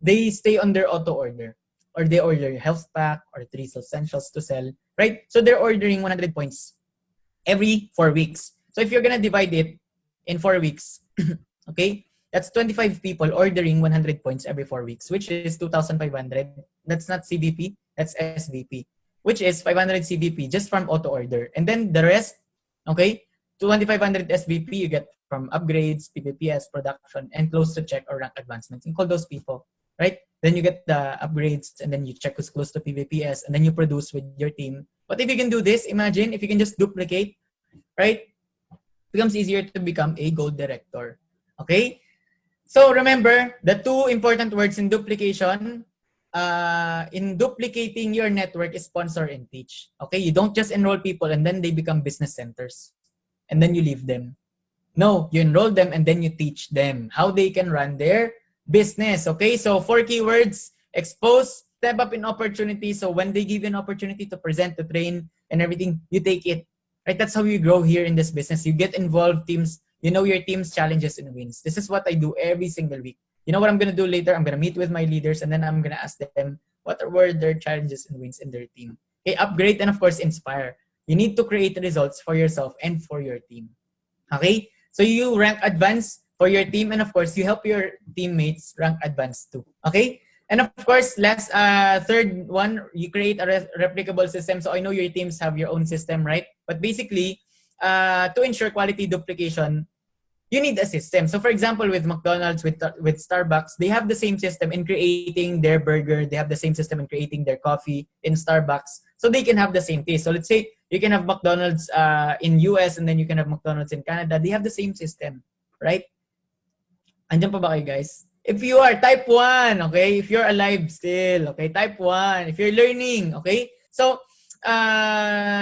they stay on their auto order or they order health pack or 3 essentials to sell, right? So they're ordering 100 points every 4 weeks. So if you're gonna divide it in 4 weeks, okay, that's 25 people ordering 100 points every 4 weeks, which is 2,500. That's not CVP, that's SVP, which is 500 CVP just from auto order. And then the rest, okay, 2,500 SVP you get from upgrades, PPPS, production, and close to check or rank advancements. You call those people, right? Then you get the upgrades, and then you check who's close to PVPS, and then you produce with your team. But if you can do this, imagine if you can just duplicate, right? It becomes easier to become a gold director. Okay? So remember, the two important words in duplication, in duplicating your network is sponsor and teach. Okay? You don't just enroll people and then they become business centers and then you leave them. No, you enroll them and then you teach them how they can run their business. Okay? So 4 keywords: expose, step up in opportunity. So when they give you an opportunity to present, to train, and everything, you take it. Right? That's how you grow here in this business. You get involved, teams. You know your team's challenges and wins. This is what I do every single week. You know what I'm going to do later? I'm going to meet with my leaders and then I'm going to ask them what were their challenges and wins in their team. Okay, upgrade and of course inspire. You need to create results for yourself and for your team. Okay? So you rank advance for your team and of course you help your teammates rank advance too. Okay? And of course, last third one, you create a replicable system. So I know your teams have your own system, right? But basically, to ensure quality duplication, you need a system. So for example, with McDonald's, with Starbucks, they have the same system in creating their burger. They have the same system in creating their coffee in Starbucks. So they can have the same taste. So let's say you can have McDonald's in US and then you can have McDonald's in Canada. They have the same system, right? Andiyan pa ba kayo, guys? If you are type 1, okay? If you're alive still, okay? Type 1. If you're learning, okay? So,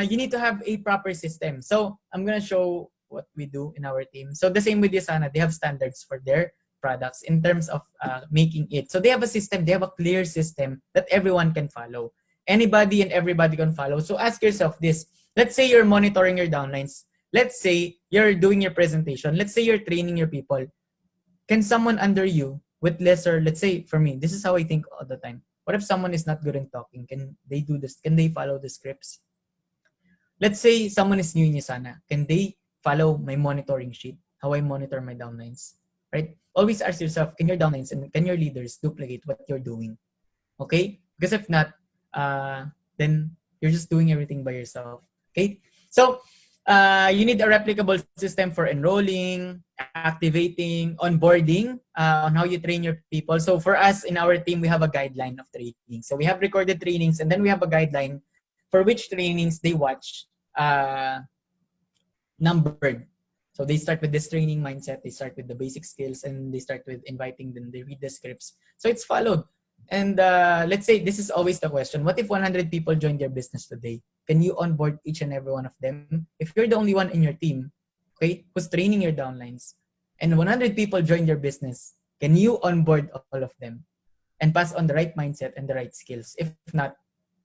you need to have a proper system. So, I'm gonna show what we do in our team. So, the same with Yasana. They have standards for their products in terms of making it. So, they have a system. They have a clear system that everyone can follow. Anybody and everybody can follow. So, ask yourself this. Let's say you're monitoring your downlines. Let's say you're doing your presentation. Let's say you're training your people. Can someone under you with lesser, let's say for me, this is how I think all the time. What if someone is not good in talking? Can they do this? Can they follow the scripts? Let's say someone is new in Yasana. Can they follow my monitoring sheet? How I monitor my downlines? Right? Always ask yourself, can your downlines and can your leaders duplicate what you're doing? Okay? Because if not, then you're just doing everything by yourself. Okay? So, you need a replicable system for enrolling, activating, onboarding, on how you train your people. So for us in our team, we have a guideline of training. So we have recorded trainings and then we have a guideline for which trainings they watch, numbered. So they start with this training mindset, they start with the basic skills, and they start with inviting them, they read the scripts. So it's followed. And let's say this is always the question, what if 100 people join your business today? Can you onboard each and every one of them? If you're the only one in your team, okay, who's training your downlines, and 100 people join your business, can you onboard all of them and pass on the right mindset and the right skills? If not,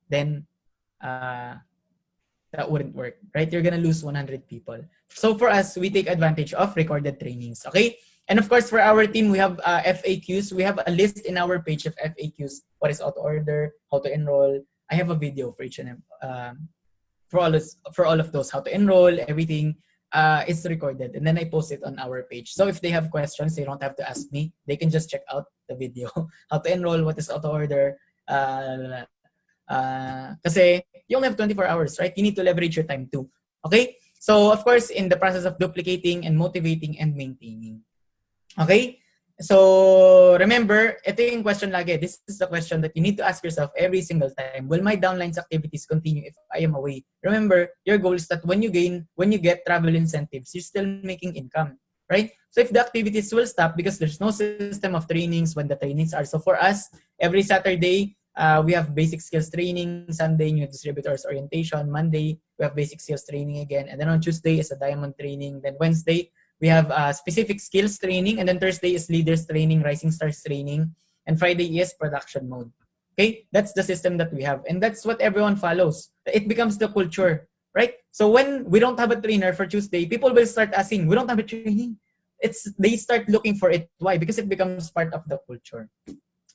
then that wouldn't work, right? You're gonna lose 100 people. So for us, we take advantage of recorded trainings, okay? And of course, for our team, we have FAQs. We have a list in our page of FAQs. What is auto order? How to enroll? I have a video for each and for all of those. How to enroll, everything is recorded, and then I post it on our page. So if they have questions, they don't have to ask me. They can just check out the video. How to enroll? What is auto order? Kasi you only have 24 hours, right? You need to leverage your time too. Okay? So of course, in the process of duplicating and motivating and maintaining. Okay? So remember, ito yung question lagi. This is the question that you need to ask yourself every single time. Will my downlines activities continue if I am away? Remember, your goal is that when you get travel incentives, you're still making income, right? So if the activities will stop because there's no system of trainings when the trainings are. So for us, every Saturday, we have basic skills training. Sunday, new distributors orientation. Monday, we have basic skills training again. And then on Tuesday is a diamond training. Then Wednesday, we have specific skills training. And then Thursday is leaders training, rising stars training. And Friday is production mode. Okay? That's the system that we have. And that's what everyone follows. It becomes the culture, right? So when we don't have a trainer for Tuesday, people will start asking, we don't have a training. They start looking for it. Why? Because it becomes part of the culture.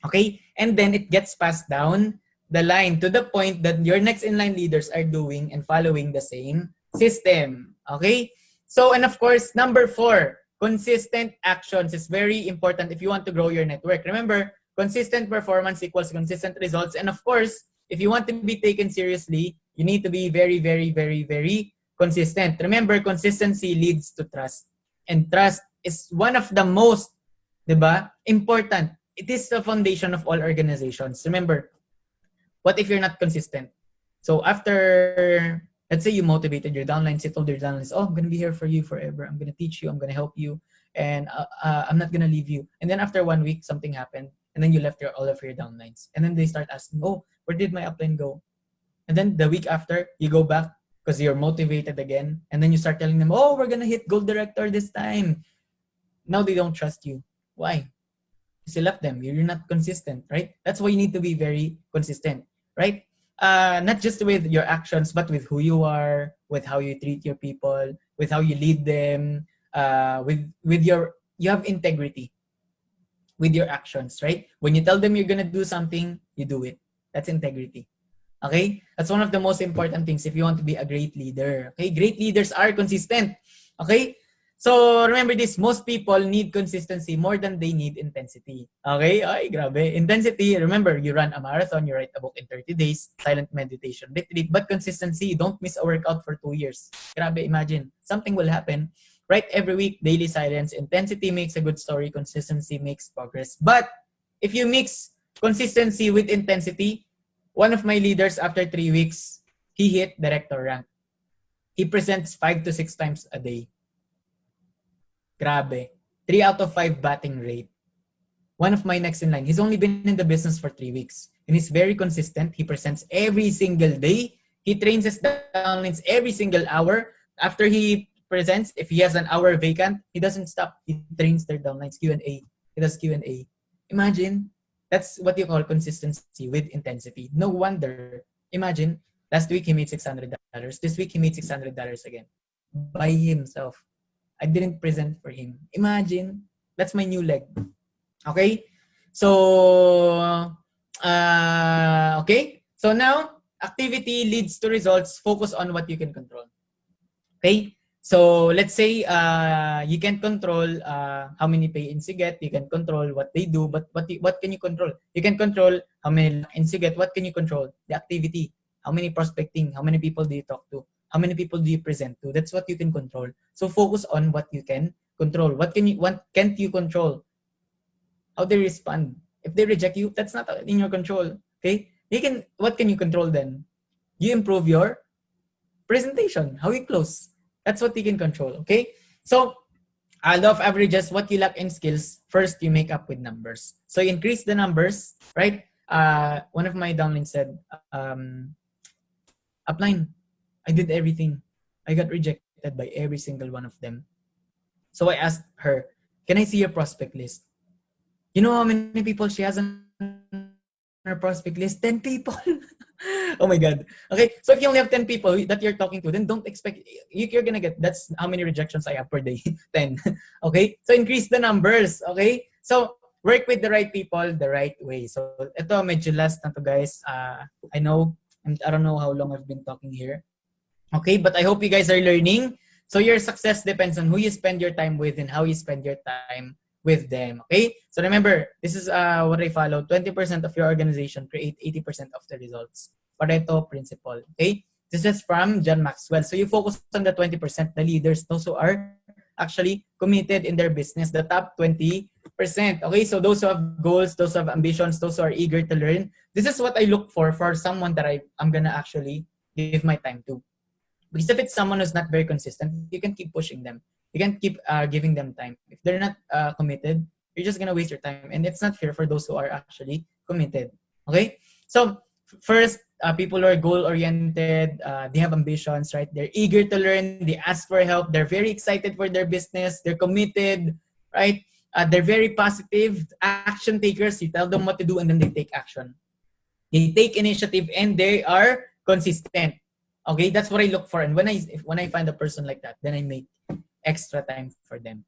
Okay? And then it gets passed down the line to the point that your next in line leaders are doing and following the same system. Okay? So, and of course, number 4, consistent actions is very important if you want to grow your network. Remember, consistent performance equals consistent results. And of course, if you want to be taken seriously, you need to be very, very, very, very consistent. Remember, consistency leads to trust. And trust is one of the most, diba, important. It is the foundation of all organizations. Remember, what if you're not consistent? So after, let's say you motivated your downlines, you told your downlines, oh, I'm going to be here for you forever. I'm going to teach you. I'm going to help you. And I'm not going to leave you. And then after 1 week, something happened. And then you left all of your downlines. And then they start asking, oh, where did my upline go? And then the week after, you go back because you're motivated again. And then you start telling them, oh, we're going to hit gold director this time. Now they don't trust you. Why? Because you left them. You're not consistent, right? That's why you need to be very consistent, right? Not just with your actions, but with who you are, with how you treat your people, with how you lead them, with your, you have integrity with your actions, right? When you tell them you're gonna do something, you do it. That's integrity. Okay? That's one of the most important things if you want to be a great leader. Okay? Great leaders are consistent. Okay? So, remember this, most people need consistency more than they need intensity. Okay? Ay, grabe. Intensity, remember, you run a marathon, you write a book in 30 days, silent meditation retreat, but consistency, don't miss a workout for 2 years. Grabe, imagine. Something will happen. Write every week, daily silence. Intensity makes a good story, consistency makes progress. But, if you mix consistency with intensity, one of my leaders, after 3 weeks, he hit director rank. He presents 5 to 6 times a day. Grabe. 3 out of 5 batting rate. One of my next in line, he's only been in the business for 3 weeks. And he's very consistent. He presents every single day. He trains his downlines every single hour. After he presents, if he has an hour vacant, he doesn't stop. He trains their downlines, Q&A. He does Q&A. Imagine, that's what you call consistency with intensity. No wonder. Imagine, last week he made $600. This week he made $600 again. By himself. I didn't present for him. Imagine, that's my new leg. Okay? So, okay? So now, activity leads to results. Focus on what you can control. Okay? So, let's say you can control how many pay-ins you get. You can control what they do. But what can you control? You can control how many lock-ins you get. What can you control? The activity. How many prospecting? How many people do you talk to? How many people do you present to? That's what you can control. So, focus on what you can control. What can't you control? How they respond. If they reject you, that's not in your control. Okay? What can you control then? You improve your presentation, how you close. That's what you can control. Okay? So, law of averages, what you lack in skills, first you make up with numbers. So, you increase the numbers, right? One of my downlines said, upline, I did everything. I got rejected by every single one of them. So, I asked her, can I see your prospect list? You know how many people she has on her prospect list? 10 people. Oh my God. Okay, so if you only have 10 people that you're talking to, then don't expect, you're gonna get, that's how many rejections I have per day, 10. Okay, so increase the numbers. Okay, so work with the right people the right way. So ito, medyo last na to guys. I know, I don't know how long I've been talking here. Okay, but I hope you guys are learning. So your success depends on who you spend your time with and how you spend your time with them. Okay? So remember, this is what I follow. 20% of your organization create 80% of the results. Pareto principle. Okay? This is from John Maxwell. So you focus on the 20%, the leaders, those who are actually committed in their business, the top 20%. Okay? So those who have goals, those who have ambitions, those who are eager to learn. This is what I look for someone that I'm gonna actually give my time to. Because if it's someone who's not very consistent, you can keep pushing them. You can keep giving them time. If they're not committed, you're just gonna waste your time, and it's not fair for those who are actually committed. Okay, so first, people who are goal oriented, they have ambitions, right? They're eager to learn. They ask for help. They're very excited for their business. They're committed, right? They're very positive action takers. You tell them what to do, and then they take action. They take initiative, and they are consistent. Okay, that's what I look for. And when I find a person like that, then I make extra time for them.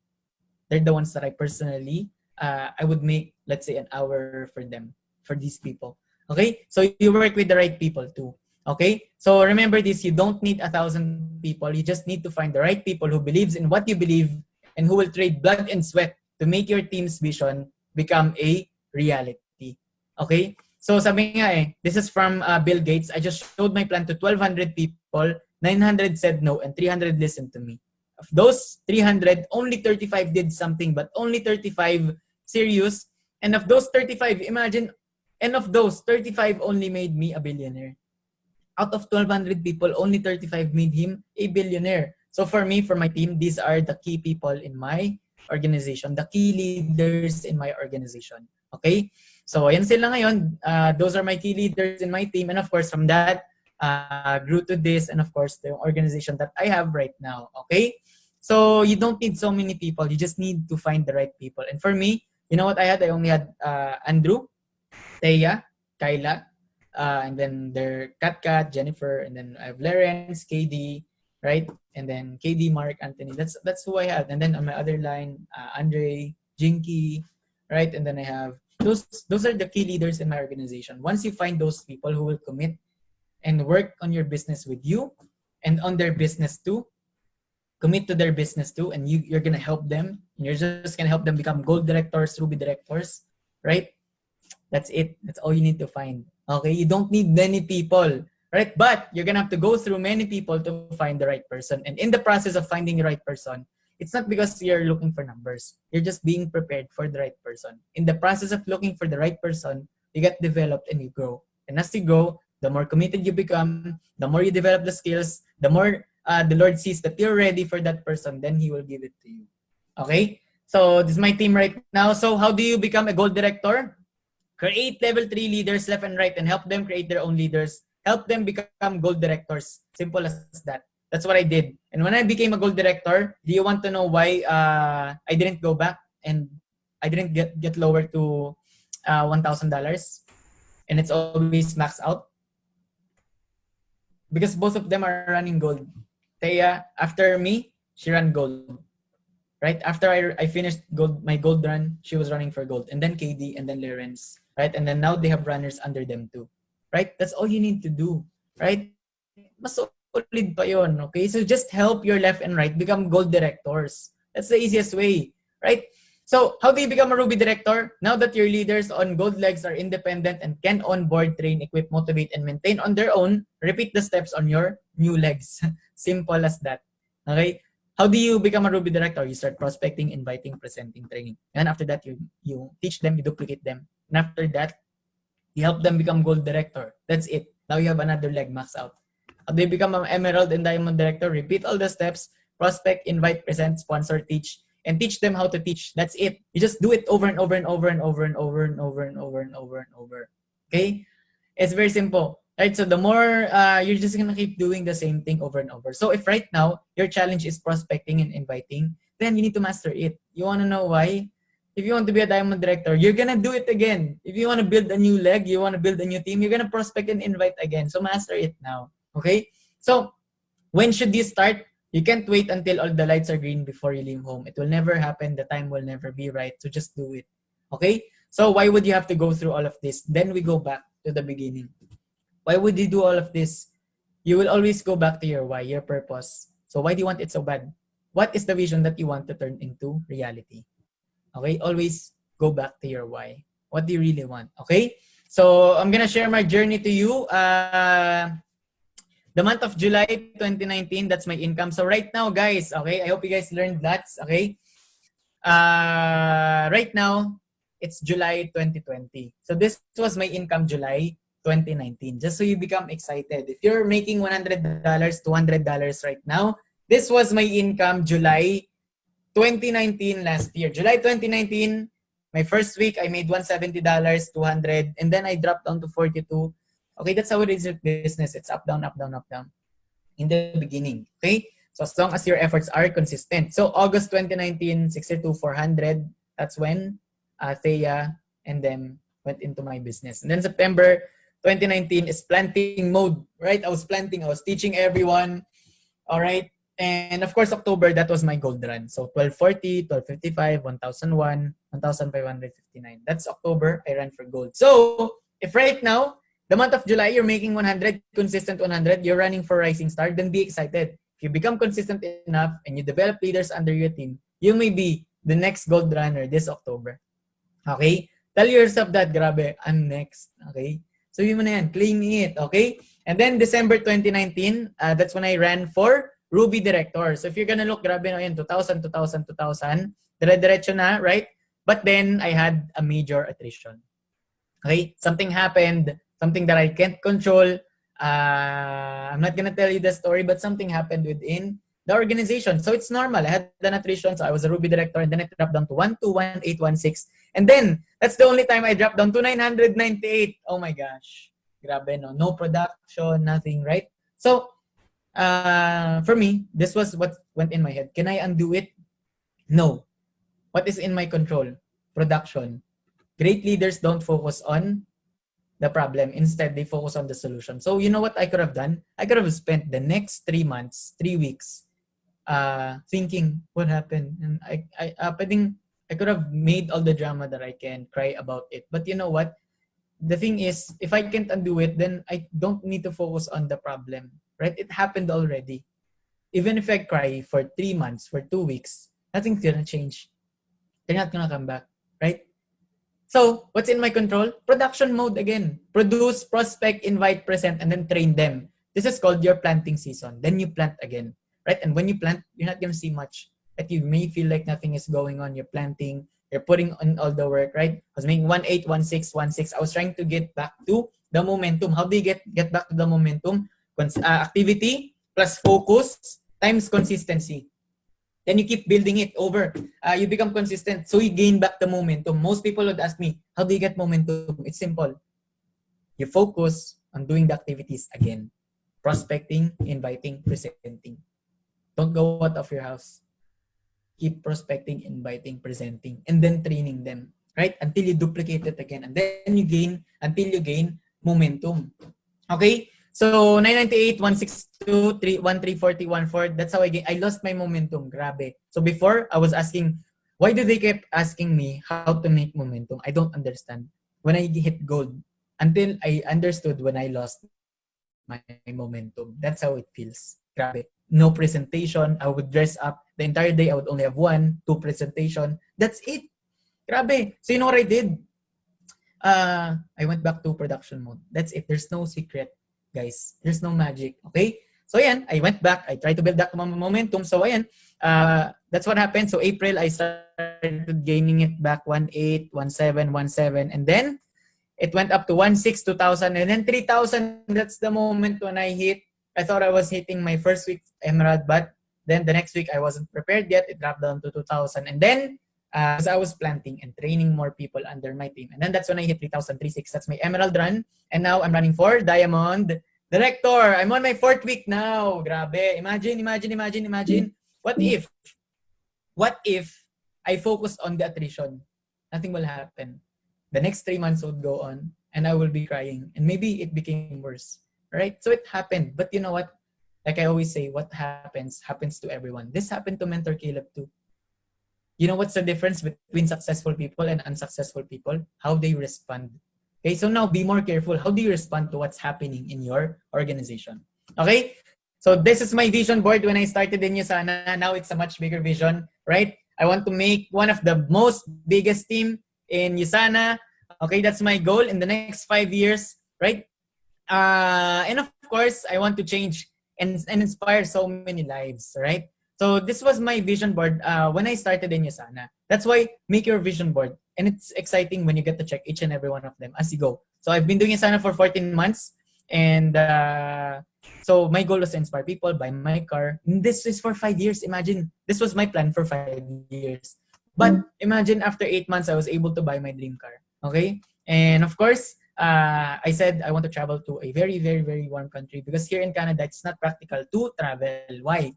They're the ones that I personally I would make, let's say, an hour for them, for these people. Okay? So you work with the right people too. Okay? So remember this, you don't need 1,000 people. You just need to find the right people who believes in what you believe and who will trade blood and sweat to make your team's vision become a reality. Okay? So sabi nga this is from Bill Gates. I just showed my plan to 1,200 people, 900 said no, and 300 listened to me. Of those 300, only 35 did something, but only 35 serious. And of those 35, imagine, and of those, 35 only made me a billionaire. Out of 1,200 people, only 35 made him a billionaire. So for me, for my team, these are the key people in my organization, the key leaders in my organization. Okay? So ayan sila ngayon. Those are my key leaders in my team. And of course, from that, grew to this, and of course, the organization that I have right now. Okay? So you don't need so many people. You just need to find the right people. And for me, you know what I had? I only had Andrew, Thea, Kyla, and then their Kat, Jennifer, and then I have Lawrence, KD, right? And then KD, Mark, Anthony. That's who I had. And then on my other line, Andre, Jinky, right? And then I have those are the key leaders in my organization. Once you find those people who will commit and work on your business with you and on their business too, commit to their business too, and you're gonna help them, and you're just gonna help them become gold directors, ruby directors, right? That's it. That's all you need to find. Okay? You don't need many people, right? But you're gonna have to go through many people to find the right person. And in the process of finding the right person, it's not because you're looking for numbers. You're just being prepared for the right person. In the process of looking for the right person, you get developed and you grow. And as you grow, the more committed you become, the more you develop the skills, the more the Lord sees that you're ready for that person, then He will give it to you. Okay? So this is my team right now. So how do you become a gold director? Create level 3 leaders left and right and help them create their own leaders. Help them become gold directors. Simple as that. That's what I did. And when I became a gold director, do you want to know why I didn't go back and I didn't get lower to $1,000 and it's always maxed out? Because both of them are running gold. Thea, after me, she ran gold. Right after I finished my gold run, she was running for gold, and then KD, and then Lawrence, right? And then now they have runners under them too, right? That's all you need to do, right? Mas solid pa yun, okay? So just help your left and right become gold directors. That's the easiest way, right? So how do you become a Ruby director? Now that your leaders on gold legs are independent and can onboard, train, equip, motivate, and maintain on their own, repeat the steps on your new legs. Simple as that. Okay? How do you become a Ruby director? You start prospecting, inviting, presenting, training. And after that, you teach them, you duplicate them. And after that, you help them become gold director. That's it. Now you have another leg max out. How do you become an emerald and diamond director? Repeat all the steps. Prospect, invite, present, sponsor, teach. And teach them how to teach. That's it. You just do it over and over and over and over and over and over and over and over and over. Okay? It's very simple. Right? So the more you're just gonna keep doing the same thing over and over. So if right now your challenge is prospecting and inviting, then you need to master it. You wanna know why? If you want to be a diamond director, you're gonna do it again. If you wanna build a new leg, you wanna build a new team, you're gonna prospect and invite again. So master it now. Okay? So when should you start? You can't wait until all the lights are green before you leave home. It will never happen. The time will never be right. So just do it. Okay? So why would you have to go through all of this? Then we go back to the beginning. Why would you do all of this? You will always go back to your why, your purpose. So why do you want it so bad? What is the vision that you want to turn into reality? Okay? Always go back to your why. What do you really want? Okay? So I'm gonna share my journey to you. The month of July 2019, that's my income. So right now, guys, okay, I hope you guys learned lots, okay? Right now, it's July 2020. So this was my income July 2019. Just so you become excited. If you're making $100, $200 right now, this was my income July 2019 last year. July 2019, my first week, I made $170, 200, and then I dropped down to 42. Okay, that's how it is with business. It's up, down, up, down, up, down. In the beginning, okay? So as long as your efforts are consistent. So August 2019, 62, 400. That's when Thea and them went into my business. And then September 2019 is planting mode, right? I was planting, I was teaching everyone, all right? And of course, October, that was my gold run. So 1240, 1255, 1001, 1559. That's October, I ran for gold. So if right now, the month of July, you're making 100, consistent 100, you're running for Rising Star, then be excited. If you become consistent enough and you develop leaders under your team, you may be the next gold runner this October. Okay? Tell yourself that, grabe, I'm next. Okay? So yun mo na yan, claim it. Okay? And then December 2019, that's when I ran for Ruby Director. So if you're gonna look, grabe na yan, 2000, 2000, 2000, dire-diretso na, right? But then I had a major attrition. Okay? Something happened, something that I can't control. I'm not gonna tell you the story, but something happened within the organization. So it's normal. I had an attrition, so I was a Ruby director, and then it dropped down to 121816. And then, that's the only time I dropped down to 998. Oh my gosh. Grabe, no? No production, nothing, right? So, for me, this was what went in my head. Can I undo it? No. What is in my control? Production. Great leaders don't focus on the problem. Instead, they focus on the solution. So, you know what I could have done? I could have spent the next 3 months, 3 weeks, thinking what happened. And I could have made all the drama that I can, cry about it. But you know what? The thing is, if I can't undo it, then I don't need to focus on the problem, right? It happened already. Even if I cry for 3 months, for 2 weeks, nothing's gonna change. They're not gonna come back, right? So, what's in my control? Production mode again. Produce, prospect, invite, present, and then train them. This is called your planting season. Then you plant again, right? And when you plant, you're not gonna see much. Like you may feel like nothing is going on. You're planting, you're putting on all the work, right? I was making 18, 16, 16. I was trying to get back to the momentum. How do you get back to the momentum? Activity plus focus times consistency. Then you keep building it over. You become consistent. So you gain back the momentum. Most people would ask me, how do you get momentum? It's simple. You focus on doing the activities again. Prospecting, inviting, presenting. Don't go out of your house. Keep prospecting, inviting, presenting, and then training them, right? Until you duplicate it again. And then you gain, until you gain momentum. Okay? So 998, 162, 1340, 14. That's how I lost my momentum. Grabe. So before, I was asking, why do they keep asking me how to make momentum? I don't understand. When I hit gold, until I understood when I lost my momentum. That's how it feels. Grabe. No presentation. I would dress up the entire day. I would only have 1, 2 presentation. That's it. Grabe. So you know what I did? I went back to production mode. That's it. There's no secret, guys. There's no magic. Okay? So ayan, I went back. I tried to build that momentum. So ayan, that's what happened. So April, I started gaining it back 18, 17, 17. And then it went up to 16, 2000. And then 3000. That's the moment when I hit. I thought I was hitting my first week Emerald, but then the next week I wasn't prepared yet. It dropped down to 2000. And then because I was planting and training more people under my team. And then that's when I hit 3000, 36. That's my Emerald run. And now I'm running for Diamond Director. I'm on my 4th week now. Grabe. Imagine. What if I focused on the attrition? Nothing will happen. The next 3 months would go on and I will be crying. And maybe it became worse. Right? So it happened. But you know what? Like I always say, what happens to everyone. This happened to Mentor Caleb too. You know what's the difference between successful people and unsuccessful people? How they respond. Okay, so now be more careful. How do you respond to what's happening in your organization? Okay, so this is my vision board when I started in USANA. Now it's a much bigger vision, right? I want to make one of the most biggest team in USANA. Okay, that's my goal in the next 5 years, right? And of course, I want to change and inspire so many lives, right? So this was my vision board when I started in USANA. That's why make your vision board. And it's exciting when you get to check each and every one of them as you go. So I've been doing USANA for 14 months. And so my goal was to inspire people, buy my car. And this is for 5 years. Imagine, this was my plan for 5 years. But imagine after 8 months, I was able to buy my dream car. Okay? And of course, I said I want to travel to a very, very, very warm country because here in Canada, it's not practical to travel. Why?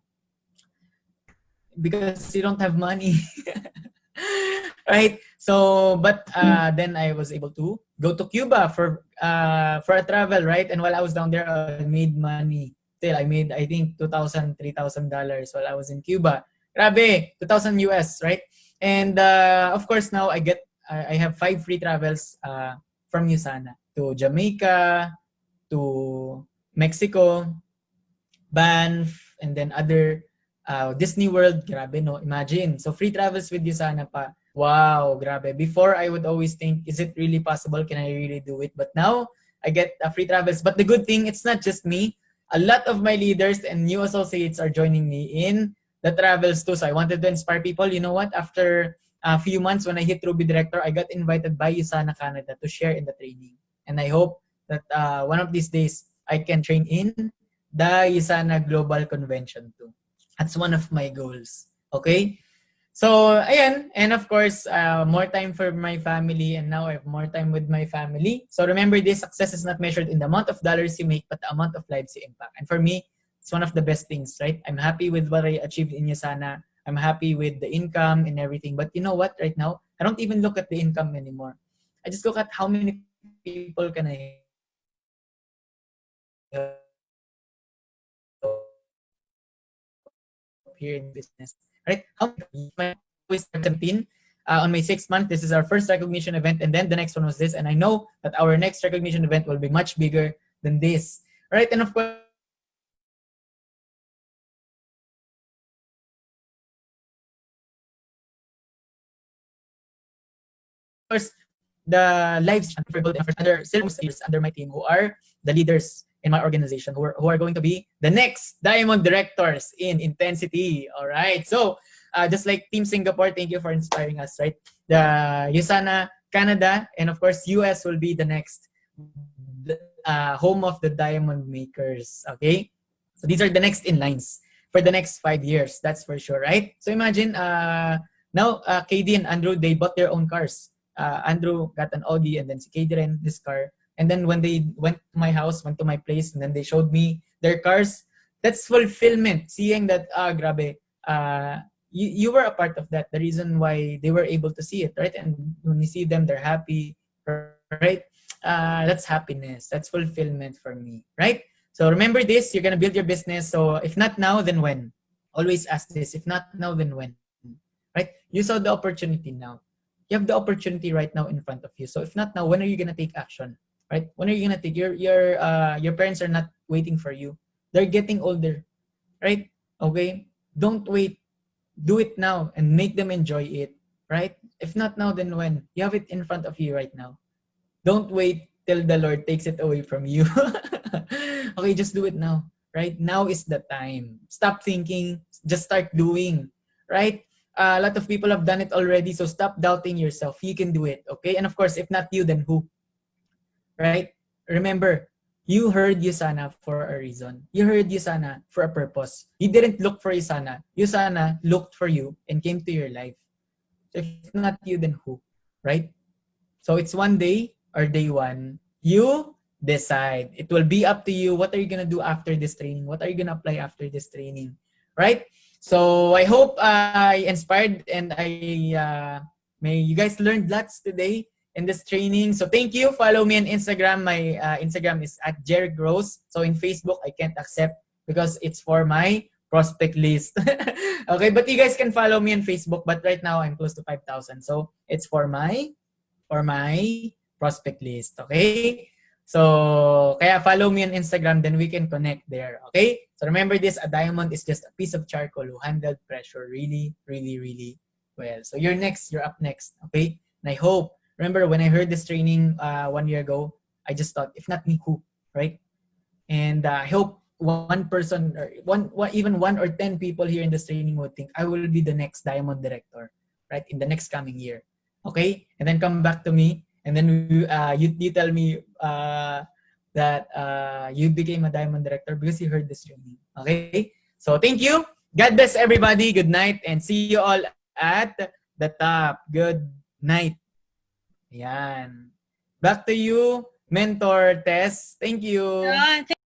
Because you don't have money. Right? So, but then I was able to go to Cuba for a travel, right? And while I was down there, I made money. Still, I made, I think, $2,000, $3,000 while I was in Cuba. Grabe, 2,000 US, right? And of course, now I have 5 free travels from USANA. to Jamaica, to Mexico, Banff, and then other Disney World. Grabe, no? Imagine. So, free travels with you sana pa. Wow, grabe. Before, I would always think, is it really possible? Can I really do it? But now, I get free travels. But the good thing, it's not just me. A lot of my leaders and new associates are joining me in the travels too. So, I wanted to inspire people. You know what? After a few months, when I hit Ruby Director, I got invited by USANA Canada to share in the training. And I hope that one of these days, I can train in the USANA Global Convention too. That's one of my goals. Okay? So, ayan. And of course, more time for my family. And now I have more time with my family. So, remember this, success is not measured in the amount of dollars you make, but the amount of lives you impact. And for me, it's one of the best things, right? I'm happy with what I achieved in Yasana. I'm happy with the income and everything. But you know what? Right now, I don't even look at the income anymore. I just look at how many people can I help here in this business. Right? How many people can I help? How many people can I inspire? On my 6th month, this is our first recognition event, and then the next one was this. And I know that our next recognition event will be much bigger than this. Right? And of course, the lives change for people in this business. And of course, the lives change for people. And of course, other still most leaders under my team who are the leaders in my organization who are going to be the next Diamond Directors in Intensity. All right. So, just like Team Singapore, thank you for inspiring us, right? The USANA Canada and of course US will be the next home of the Diamond Makers. Okay. So these are the next in lines for the next 5 years. That's for sure, right? So imagine now KD and Andrew, they bought their own cars. Andrew got an Audi and then si KD rin this car. And then when they went to my house, went to my place, and then they showed me their cars, that's fulfillment. Seeing that, grabe, you were a part of that. The reason why they were able to see it, right? And when you see them, they're happy, right? That's happiness. That's fulfillment for me, right? So remember this, you're gonna build your business. So if not now, then when? Always ask this. If not now, then when? Right? You saw the opportunity now. You have the opportunity right now in front of you. So if not now, when are you gonna take action? Right? When are you gonna take your parents are not waiting for you. They're getting older, right? Okay? Don't wait. Do it now and make them enjoy it, right? If not now, then when? You have it in front of you right now. Don't wait till the Lord takes it away from you. Okay, just do it now. Right? Now is the time. Stop thinking, just start doing. Right? A lot of people have done it already, so stop doubting yourself. You can do it. Okay? And of course, if not you, then who? Right? Remember, you heard Yusana for a reason. You heard Yusana for a purpose. You didn't look for Yusana. Yusana looked for you and came to your life. So if not you, then who? Right? So it's one day or day one. You decide. It will be up to you. What are you gonna do after this training? What are you gonna apply after this training? Right? So I hope I inspired and may you guys learned lots today in this training. So thank you. Follow me on Instagram. My Instagram is at Jericho. So in Facebook, I can't accept because it's for my prospect list. Okay, but you guys can follow me on Facebook. But right now, I'm close to 5,000. So it's for my prospect list. Okay? So, kaya follow me on Instagram, then we can connect there. Okay? So remember this, a diamond is just a piece of charcoal who handled pressure really, really, really well. So you're next. You're up next. Okay? And I hope, remember when I heard this training 1 year ago, I just thought, if not me, who? Right? And I hope one person or even 1 or 10 people here in this training would think I will be the next diamond director, right, in the next coming year. Okay, and then come back to me, and then you tell me that you became a diamond director because you heard this training. Okay, so thank you. God bless everybody. Good night, and see you all at the top. Good night. Yan. Back to you, Mentor Tess. Thank you. Thank you.